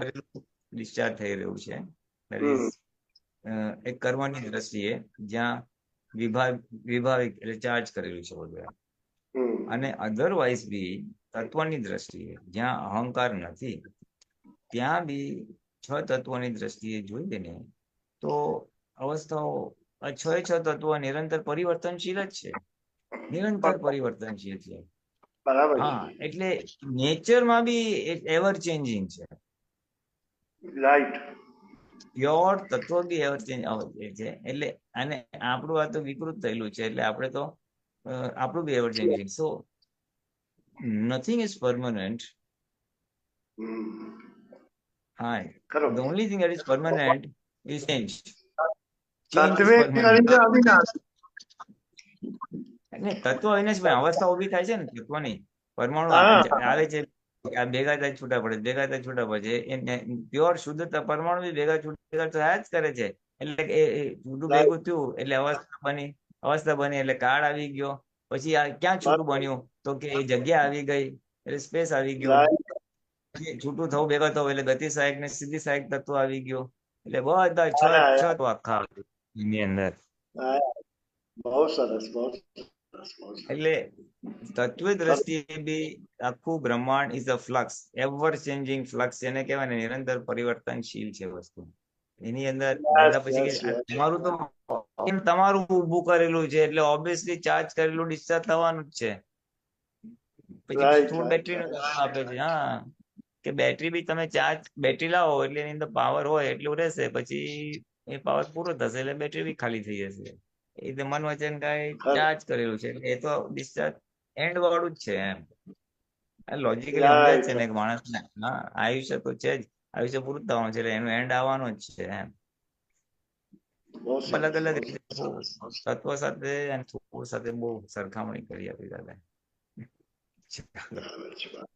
Speaker 1: ડિસ્ચાર્જ થઈ રહ્યું છે. એક કર્મની દ્રષ્ટિએ જ્યાં વિભાવિક એટલે ચાર્જ કરેલું છે બધું. અને અધરવાઇઝ બી તત્વની દ્રષ્ટિએ જ્યાં અહંકાર નથી ત્યાં બી 6 તત્વોની દ્રષ્ટિએ જોઈએ ને તો અવસ્થાઓ 6 તત્વો નિરંતર પરિવર્તનશીલ જ છે. નિરંતર પરિવર્તનશીલ છે. હા, એટલે નેચરમાં બી એવર ચેન્જિંગ છે.
Speaker 2: રાઈટ.
Speaker 1: પ્યોર તત્વ બી એવર ચેન્જ છે. એટલે અને આપણું આ તો વિકૃત થયેલું છે, એટલે આપણે તો આપણું be ever changing. So nothing is permanent. Hi. The only thing that is permanent is change. Change is permanent. તત્વ અવિનાશ ભાઈ, અવસ્થા ઉભી થાય છે ને તત્વની, પરમાણુ આવે છે, આ ભેગા થાય છૂટા પડે, ભેગા થાય છૂટા પડે. એને પ્યોર શુદ્ધતા પરમાણુ બી ભેગા છૂટા થયા જ કરે છે. એટલે કે એ છૂટું ભેગું થયું એટલે અવસ્થા બની એટલે કાળ આવી ગયો. પછી આ ક્યાં છૂટું બન્યું? તો કે એ જગ્યા આવી ગઈ એટલે સ્પેસ આવી ગયો. પછી છૂટું થવું ભેગા થવું એટલે ગતિ સહાયક ને સીધી સહાયક તત્વ આવી ગયો. એટલે બધા છ આખા એની અંદર.
Speaker 2: બહુ સરસ, બહુ સરસ, બહુ સરસ.
Speaker 1: એટલે તત્વ દ્રષ્ટિએ બી આખું બ્રહ્માંડ is a flux, ever changing flux. એને કહેવાય ને નિરંતર પરિવર્તનશીલ છે વસ્તુ. એની અંદર દાદા પછી
Speaker 2: Yes,
Speaker 1: કે
Speaker 2: yes.
Speaker 1: તમારું તો તમારું ઊભું કરેલું છે એટલે ઓબ્વિયસલી ચાર્જ કરેલું ડિસ્ચાર્જ થવાનું જ છે. પછી
Speaker 2: Right,
Speaker 1: સ્થૂળ
Speaker 2: right,
Speaker 1: બેટરી નું આપે છે. હા, કે બેટરી બી તમે ચાર્જ બેટરી લાવો એટલે એની અંદર પાવર હોય એટલું રહેશે, પછી એ પાવર પૂરો થશે એટલે બેટરી બી ખાલી થઈ જશે. એ તો મન વચન કાંઈ ચાર્જ કરેલું છે એટલે એ તો ડિસ્ચાર્જ એન્ડ વાળું જ છે એમ. લોજિકલી સમજાય જ છે ને કે માણસને હા આયુષ્ય તો છે જ, આયુષ્ય પૂરું થવાનું છે એટલે એનું એન્ડ આવવાનું જ છે એમ.
Speaker 2: બહુ સરસ,
Speaker 1: અલગ અલગ
Speaker 2: બહુ
Speaker 1: રીતે
Speaker 2: સરસ.
Speaker 1: તત્વ સાથે અને સ્થૂળ સાથે બહુ સરખામણી કરી આપી દાદા.
Speaker 2: બરાબર છે, બરાબર.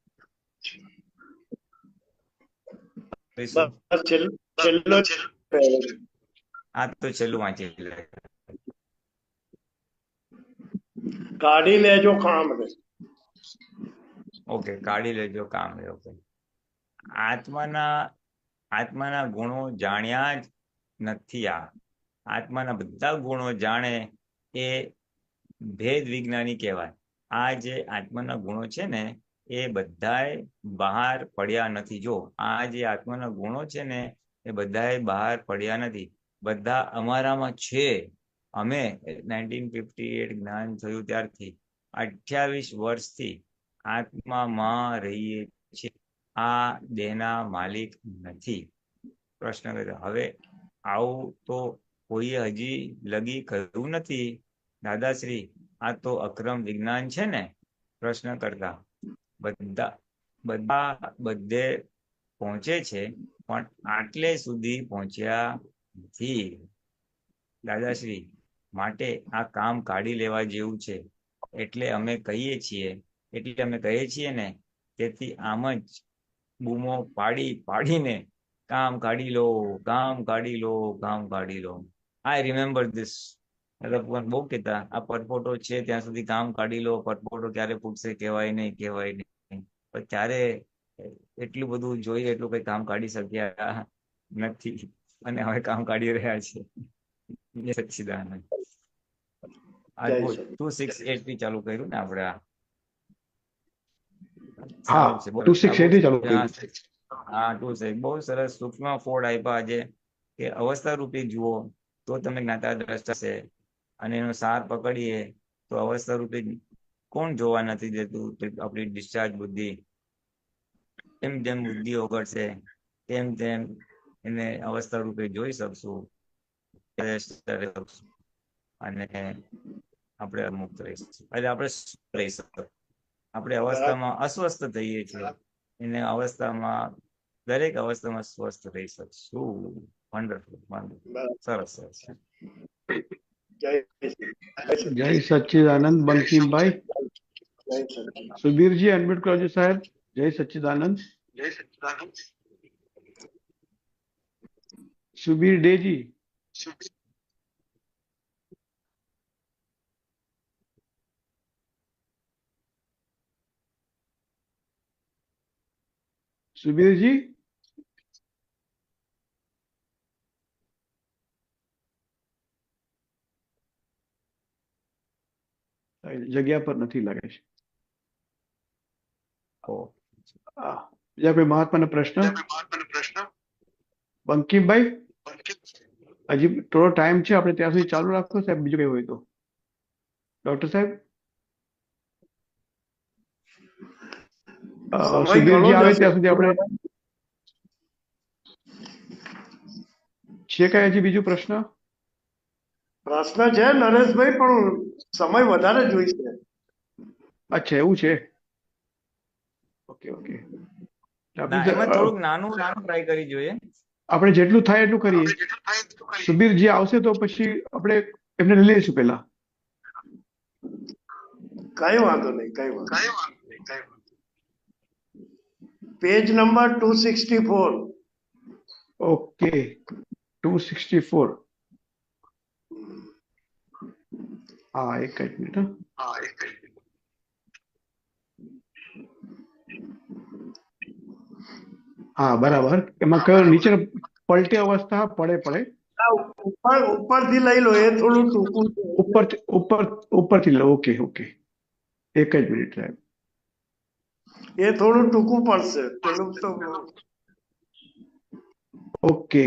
Speaker 1: કરીશું.
Speaker 2: બસ છેલ્લો
Speaker 1: આ તો છેલ્લું વાંચી લે.
Speaker 2: કાઢી લેજો કામ રે.
Speaker 1: ઓકે, કાઢી લેજો કામ રે. ઓકે, આત્માના ગુણો જાણ્યા જ નથી. આત્માના બધા ગુણો જાણે એ ભેદ વિજ્ઞાની કહેવાય. આ જે આત્માના ગુણો છે ને એ બધાય બહાર પડ્યા નથી. જો આ જે આત્માના ગુણો છે ને એ બધાય બહાર પડ્યા નથી, બધા અમારામાં છે. અમે 1958 જ્ઞાન થયું ત્યારથી 28 વર્ષથી આત્મામાં રહીએ છીએ. આ દેહના માલિક નથી. પ્રશ્ન કર્યો, હવે આવું તો કોઈએ હજી લગી કર્યું નથી દાદાશ્રી. આ તો અક્રમ વિજ્ઞાન છે ને? પ્રશ્ન કરતા બધે પહોંચે છે પણ આટલે સુધી પહોંચ્યા નથી દાદાશ્રી. માટે આ કામ કાઢી લેવા જેવું છે. એટલે અમે કહીએ છીએ ને તેથી આમ જ બૂમો પાડીને કામ કાઢી લો, કામ કાઢી લો, કામ કાઢી લો. I remember this. ભગવાન બહુ કહેતા આ પરપોટો છે ત્યાં સુધી કામ કાઢી લો. પરપોટો ક્યારે ફૂટશે કહેવાય નહીં. પણ ત્યારે એટલું બધું જોઈએ એટલું કઈ કામ કાઢી શક્યા નથી અને હવે કામ કાઢી રહ્યા છે. સચ્ચિદાનંદ. આ
Speaker 2: જય
Speaker 1: 268 થી ચાલુ કર્યું ને આપણે.
Speaker 3: હા,
Speaker 1: સારું છે.
Speaker 3: 268 ચાલુ કર્યું.
Speaker 1: હા, 268 બહુ સરસ સૂક્ષ્મ ફોડ આપ્યા આજે કે અવસ્થા રૂપી જુઓ તો તમે જ્ઞાતા દ્રષ્ટા છે. અને એનો સાર પકડીએ તો અવસ્થા રૂપી કોણ જોવા નથી દેતું? આપણી ડિસ્ચાર્જ બુદ્ધિ. તેમ જેમ બુદ્ધિ ઓગળશે તેમ તેમ એને અવસ્થા રૂપે જોઈ શકશું અને આપણે મુક્ત રહીશું. એટલે આપણે રહી શકીએ. આપણે અવસ્થામાં અસ્વસ્થ થઈએ છીએ, એને અવસ્થામાં દરેક અવસ્થામાં સ્વસ્થ રહી શકશું. વન્ડરફુલ, સરસ સરસ.
Speaker 3: જય સચ્ચિદાનંદ. બંકિમભાઈ. સુબીરજી અનમ્યુટ કરજો સાહેબ. જય સચ્ચિદાનંદ. સુબીર ડેજી. સુબીરજી. જગ્યા પર નથી લાગે છે. બીજા કોઈ મહાત્માનો પ્રશ્ન? બંકિમભાઈ, હજી થોડો ટાઈમ છે, આપણે ત્યાં સુધી ચાલુ રાખો સાહેબ. બીજું કઈ હોય તો ડોક્ટર સાહેબ. સુબીરજી આવે ત્યાં સુધી આપણે છે કઈ હજી બીજું પ્રશ્ન?
Speaker 2: પ્રશ્ન છે નરેશભાઈ, પણ સમય વધારે જોઈશે.
Speaker 3: અચ્છા, એવું છે. Okay okay.
Speaker 1: એમાં થોડુંક નાનું ટ્રાય કરી જોઈએ.
Speaker 3: આપણે જેટલું થાય એટલું કરીએ. સુબીરજી આવશે તો પછી આપણે એમને લઈ લઈશું પહેલા.
Speaker 2: કઈ વાંધો નહીં, કઈ વાંધો. Page number 264.
Speaker 3: ઓકે, 264. હા, એક જ મિનિટ હા. હા, બરાબર. એમાં કયો નીચે પલટી અવસ્થા પડે
Speaker 2: ઉપરથી લઈ લો, એ થોડું ટૂંકું છે.
Speaker 3: ઉપરથી લો. ઓકે ઓકે, એક જ મિનિટ સાહેબ.
Speaker 2: એ થોડું ટૂંકું પડશે પેલું તો.
Speaker 3: ઓકે,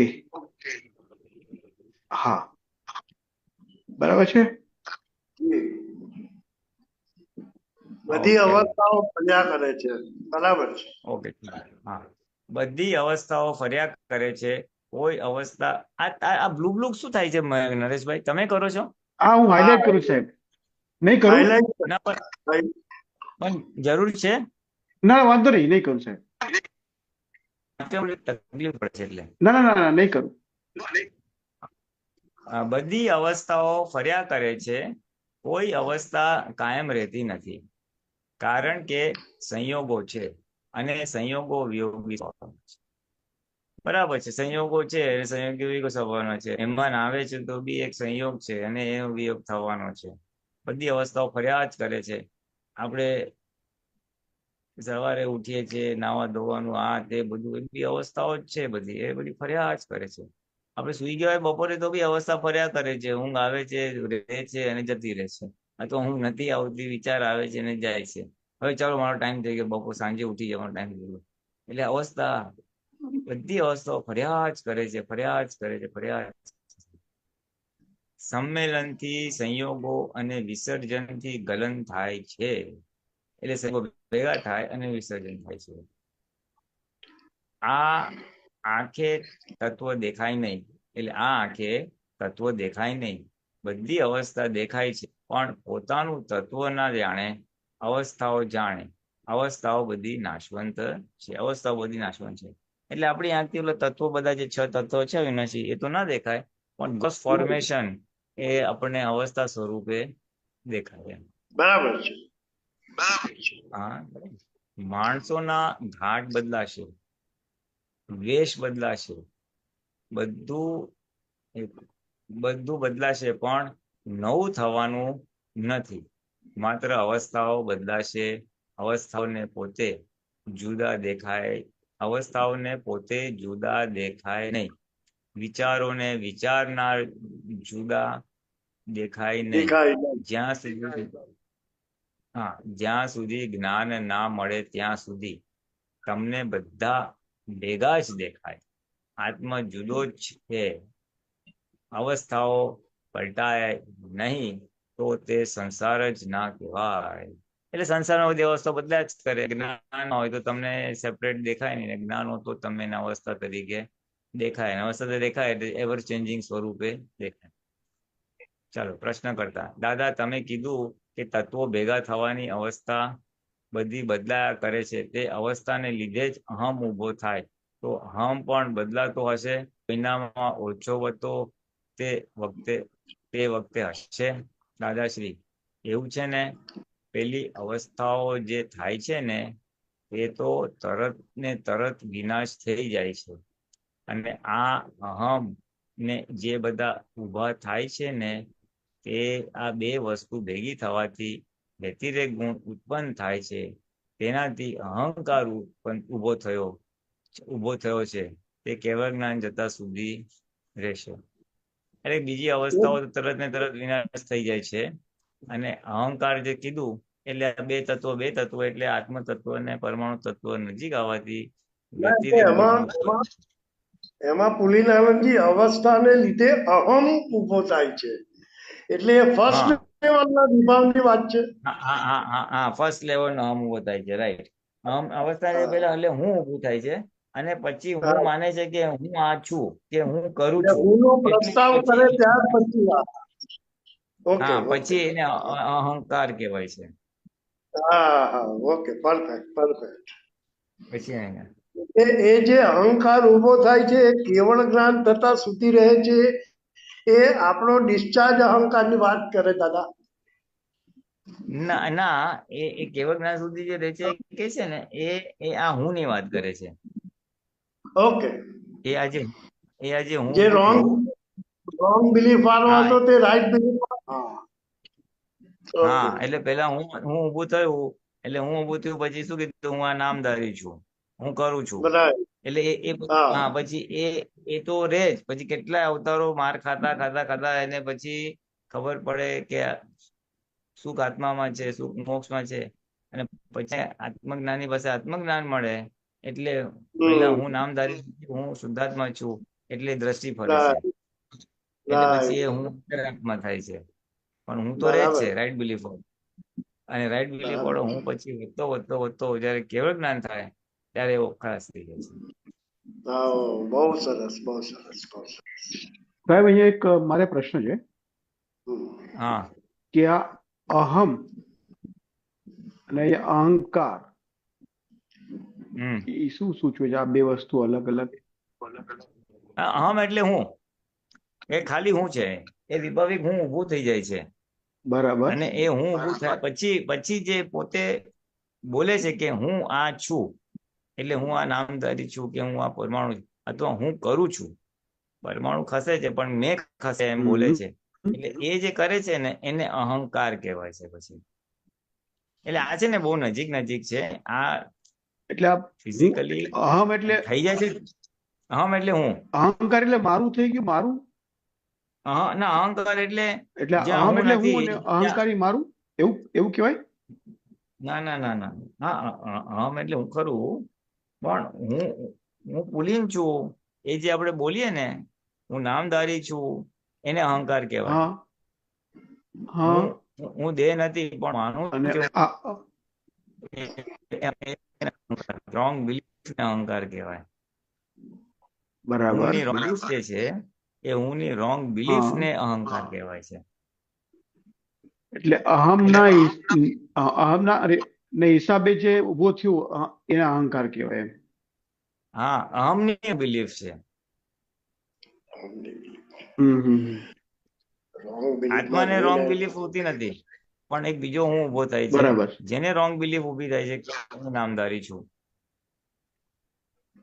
Speaker 3: હા, બરાબર છે.
Speaker 2: બધી
Speaker 1: ઓકે
Speaker 2: અવસ્થાઓ ફર્યા કરે છે, બરાબર છે.
Speaker 1: ઓકે. હા, બધી અવસ્થાઓ ફર્યા કરે છે. કોઈ અવસ્થા આ બ્લુ બ્લુ શું થાય છે નરેશભાઈ, તમે કરો છો?
Speaker 3: હા, હું
Speaker 2: હા,
Speaker 3: હાઇલાઇટ કરું સાહેબ. નહીં કરું?
Speaker 2: હાઇલાઇટ.
Speaker 1: ના પણ જરૂર છે.
Speaker 3: ના, વાંધો નહીં કરું સાહેબ.
Speaker 1: તકલીફ પડે છે એટલે.
Speaker 3: ના, નહીં કરું.
Speaker 1: બધી અવસ્થાઓ ફર્યા કરે છે. કોઈ અવસ્થા કાયમ રહેતી નથી, કારણ કે સંયોગો છે અને સંયોગો વિયોગી સ્વભાવના છે. બરાબર છે, સંયોગો છે અને સંયોગ વિયોગી સ્વભાવના છે. એમાં આવે છે તો બી એક સંયોગ છે અને એનો વિયોગ થવાનો છે. બધી અવસ્થાઓ ફર્યા જ કરે છે. આપણે સવારે ઉઠીએ છીએ, નાવા ધોવાનું, આ તે બધું એ બધી અવસ્થાઓ જ છે. બધી એ બધી ફર્યા જ કરે છે. આપણે સુઈ ગયા હોય બપોરે તો બી અવસ્થા ફર્યા કરે છે. ઊંઘ આવે છે, રહે છે અને જતી રહે છે. આ તો ઊંઘ નથી આવતી, વિચાર આવે છે અને જાય છે. હવે ચાલો મારો ટાઈમ થઈ ગયો, બપોર સાંજે ઉઠી જવાનો ટાઈમ થઈ ગયો. એટલે અવસ્થા, બધી અવસ્થાઓ ફર્યા જ કરે છે, ફર્યા જ કરે છે, ફર્યા જ. સંમેલનથી સંયોગો અને વિસર્જનથી ગલન થાય છે. એટલે સંયોગો ભેગા થાય અને વિસર્જન થાય છે. આ આંખે તત્વ દેખાય નહીં, એટલે આ આંખે તત્વ દેખાય નહીં. બધી અવસ્થા દેખાય છે, પણ પોતાનું તત્વ ના જાણે, અવસ્થાઓ જાણે. અવસ્થાઓ બધી નાશવંત છે. અવસ્થાઓ બધી નાશવંત છે. એટલે આપણી આંખથી ઓલા તત્વો બધા જે 6 તત્વો છે વિનાશી, એ તો ના દેખાય, પણ ગોસ ફોર્મેશન એ આપણને અવસ્થા સ્વરૂપે દેખાય.
Speaker 2: બરાબર છે.
Speaker 1: હા, માણસોના ઘાટ બદલાશે, વેશ બદલાશે, બધું બદલાશે, પણ નવું થવાનું નથી. માત્ર અવસ્થાઓ બદલાશે. અવસ્થાઓને પોતે જુદા દેખાય, અવસ્થાઓને પોતે જુદા દેખાય નહીં. વિચારોને વિચારનાર જુદા દેખાય નહીં.
Speaker 2: દેખાય.
Speaker 1: જ્યાં સુધી જ્ઞાન ના મળે ત્યાં સુધી તમને બધા ભેગા જ દેખાય. આત્મ જુદો જ છે. અવસ્થાઓ પલટાય નહીં તો તે સંસાર જ ના કહેવાય. એટલે સંસારમાં બધી અવસ્થા બદલાય જ કરે. જ્ઞાન હોય તો તમને સેપરેટ દેખાય નહીં, જ્ઞાન હોય તો તમને અવસ્થા તરીકે દેખાય. અવસ્થા તો દેખાય એટલે એવર ચેન્જિંગ સ્વરૂપે દેખાય. ચાલો પ્રશ્ન કરતા, દાદા તમે કીધું કે તત્વો ભેગા થવાની અવસ્થા બધી બદલાયા કરે છે. તે અવસ્થાને લીધે જ અહમ ઊભો થાય, તો અહમ પણ બદલાતો હશે? કોઈનામાં ઓછો વધતો તે વખતે હશે? દાદાશ્રી, એવું છે ને, પેલી અવસ્થાઓ જે થાય છે ને, એ તો તરત ને તરત વિનાશ થઈ જાય છે. અને આ અહમ ને જે બધા ઊભા થાય છે ને, તે આ બે વસ્તુ ભેગી થવાથી વ્યતિરેક ગુણ ઉત્પન્ન થાય છે. તેનાથી અહંકાર ઊભો થયો છે. તે કેવળ જ્ઞાન જતા સુધી રહેશે. એટલે બીજી અવસ્થાઓ તરત ને તરત વિનાશ થઈ જાય છે. અને અહંકાર જે કીધું, એટલે બે તત્વો એટલે આત્મ તત્વ અને પરમાણુ તત્વ નજીક આવવાથી વ્યતિરેક ગુણ
Speaker 2: એમાં પુલિનાનંદજી અવસ્થાને લીધે અહમ ઉભો થાય છે, એટલે એ ફર્સ્ટ લેવલના વિભાવની વાત છે.
Speaker 1: હા, ફર્સ્ટ લેવલ નો અહમ ઉભો થાય છે. રાઈટ. અવસ્થા પહેલા એટલે હું ઊભું થાય છે, અને પછી હું માને છે કે હું આ છું, કે હું કરું છું.
Speaker 2: હુંનો પ્રસ્તાવ કરે ત્યાર પછી વાત. ઓકે,
Speaker 1: પછી એને અહંકાર કહેવાય છે.
Speaker 2: હા, ઓકે, પરફેક્ટ.
Speaker 1: પછી
Speaker 2: એ જે અહંકાર ઉભો થાય છે, એ કેવળ જ્ઞાન થતા સુધી રહે છે. એ આપણો ડિસ્ચાર્જ અહંકારની વાત કરે દાદા.
Speaker 1: ના ના, એ કેવળ જ્ઞાન સુધી જે રહે છે એ કે છે ને એ આ હું ની વાત કરે છે.
Speaker 2: ઓકે.
Speaker 1: એ આજે હું
Speaker 2: જે
Speaker 1: ઊભું
Speaker 2: રોંગ
Speaker 1: થયું.
Speaker 2: રોંગ બિલીફ વાળો
Speaker 1: હા
Speaker 2: હતો તે રાઈટ બિલીફ. હા.
Speaker 1: હા,
Speaker 2: ઓકે.
Speaker 1: એટલે પેલા હું ઊભું થયું, એટલે હું ઊભું થયું પછી શું કીધું, હું આ નામધારી છું, હું કરું છું.
Speaker 2: રાઈટ.
Speaker 1: એટલે
Speaker 2: હા.
Speaker 1: હા, પછી એ તો રે જ. પછી કેટલાય અવતારો માર ખાતા ખાતા ખાતા એને પછી ખબર પડે કે સુખ આત્મામાં છે, સુખ મોક્ષમાં છે. અને પછી આત્મજ્ઞાની પાસે આત્મજ્ઞાન મળે એટલે પેલા
Speaker 2: હમ.
Speaker 1: હું નામધારી છું, હું શુદ્ધાત્મા છું, એટલે દ્રષ્ટિ ફરે છે.
Speaker 2: રાઈટ.
Speaker 1: એટલે પછી એ
Speaker 2: રાઈટ.
Speaker 1: હું અંતરાત્મા થાય છે. પણ હું તો રે જ છે,
Speaker 2: બરાબર.
Speaker 1: રાઈટ બિલીફ વાળો. અને રાઈટ બિલીફ વાળો
Speaker 2: બરાબર.
Speaker 1: હું પછી વધતો વધતો વધતો જયારે કેવળ જ્ઞાન થાય ત્યારે એવો ખલાસ થઈ જાય છે.
Speaker 2: હા, બહુ સરસ, બહુ સરસ, બહુ સરસ.
Speaker 3: સાહેબ અહીંયા એક મારે પ્રશ્ન છે
Speaker 2: હમ.
Speaker 1: હા
Speaker 3: કે આ અહમ અને એ અહંકાર
Speaker 1: હમ
Speaker 3: એ શું સૂચવે છે? આ બે વસ્તુ અલગ અલગ.
Speaker 1: અહમ એટલે હું, એ ખાલી હું છે. એ વિભાવિક હું ઊભું થઈ જાય છે.
Speaker 3: બરાબર.
Speaker 1: અને એ હું ઊભું થાય પછી જે પોતે બોલે છે કે હું આ છું, એટલે હું આ નામધારી છું, કે હું આ પરમાણુ છું, અથવા હું કરું છું. પરમાણુ ખસે છે પણ મેં ખસે એમ બોલે
Speaker 3: હમ.
Speaker 1: છે. એટલે એ જે કરે છે ને એને અહંકાર કહેવાય છે પછી. એટલે આ છે ને બહુ નજીક નજીક છે. આ
Speaker 3: એટલે આ હું
Speaker 1: ફિઝિકલી
Speaker 3: અહમ એટલે
Speaker 1: થઈ જાય છે. અહમ એટલે હું.
Speaker 3: અહંકાર એટલે મારું થઈ ગયું, મારું.
Speaker 1: ના, અહંકાર એટલે
Speaker 3: એટલે
Speaker 1: જ્યાં
Speaker 3: અહમ
Speaker 1: હું
Speaker 3: એટલે હું
Speaker 1: નથી
Speaker 3: અને
Speaker 1: ત્યાં.
Speaker 3: અહંકારી મારું, એવું એવું કહેવાય.
Speaker 1: ના ના ના ના, હા, અહમ એટલે હું ખરું, પણ હું પુલ્લિંગ છું. એ જે આપણે બોલીએ ને, હું નામધારી છું, એને અહંકાર કહેવાય.
Speaker 3: હા હા.
Speaker 1: હું હું દેહ નથી પણ માનું
Speaker 3: અને
Speaker 1: છું.
Speaker 3: આ
Speaker 1: રોંગ બિલીફ ને અહંકાર કહેવાય.
Speaker 3: બરાબર.
Speaker 1: હુંની રોંગ બિલીફ જે છે એ હુંની રોંગ બિલીફ
Speaker 3: હા.
Speaker 1: ને અહંકાર કહેવાય છે.
Speaker 3: એટલે
Speaker 1: એટલે
Speaker 3: અહમના ને હિસાબે જે ઉભો થયો એને અહંકાર કહેવાય એમ.
Speaker 1: હા, અહમની બિલીફ છે.
Speaker 3: હમ હમ.
Speaker 2: રોંગ બિલીફમાં
Speaker 1: આત્માને રોંગ
Speaker 2: રહીને.
Speaker 1: બિલીફ હોતી નથી, પણ એક બીજો હું ઉભો થાય છે.
Speaker 3: બરાબર.
Speaker 1: જેને રોંગ બિલીફ ઉભી થાય છે કે હું નામધારી છું,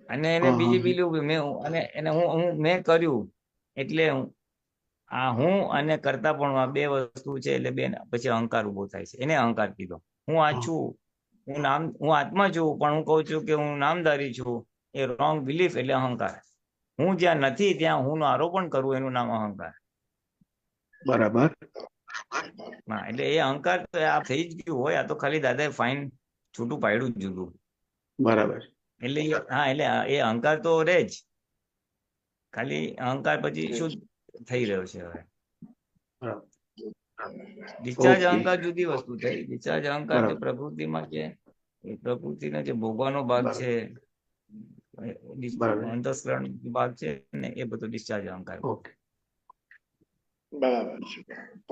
Speaker 1: અને એને
Speaker 3: હા હા
Speaker 1: બીજી બિલીફ મેં અને એને મેં કર્યું. એટલે હું અને કરતા પણ આ બે વસ્તુ છે. એટલે બે પછી અહંકાર ઉભો થાય છે. એને અહંકાર કીધો. હું આ
Speaker 3: હા.
Speaker 1: છું, હું આત્મા છું, પણ હું કહું છું કે હું નામધારી છું. એ રોંગ બિલીફ એટલે અહંકાર. હું જ્યાં નથી ત્યાં હું નો આરોપણ કરું, એનું નામ અહંકાર.
Speaker 3: બરાબર.
Speaker 1: હા, એટલે એ અહંકાર તો આ થઈ જ ગયું હોય. આ તો ખાલી દાદાએ ફાઇન છૂટું પાડ્યું જ જુદું.
Speaker 3: બરાબર.
Speaker 1: એટલે હા, એટલે એ અહંકાર તો રે જ. ખાલી અહંકાર પછી શું થઈ રહ્યો છે હવે.
Speaker 3: બરાબર.
Speaker 1: Discharge
Speaker 3: okay.
Speaker 1: અહંકાર જુદી વસ્તુ થઈ. ડિસ્ચાર્જ અહંકાર જે
Speaker 3: બરાબર.
Speaker 1: પ્રકૃતિમાં છે, એ પ્રકૃતિનો જે ભોગવાનો ભાગ
Speaker 3: બરાબર.
Speaker 1: છે,
Speaker 3: બરાબર.
Speaker 1: અંતસ્કરણ ભાગ છે ને, એ બધો ડિસ્ચાર્જ અહંકાર.
Speaker 3: ઓકે.
Speaker 2: બરાબર છે.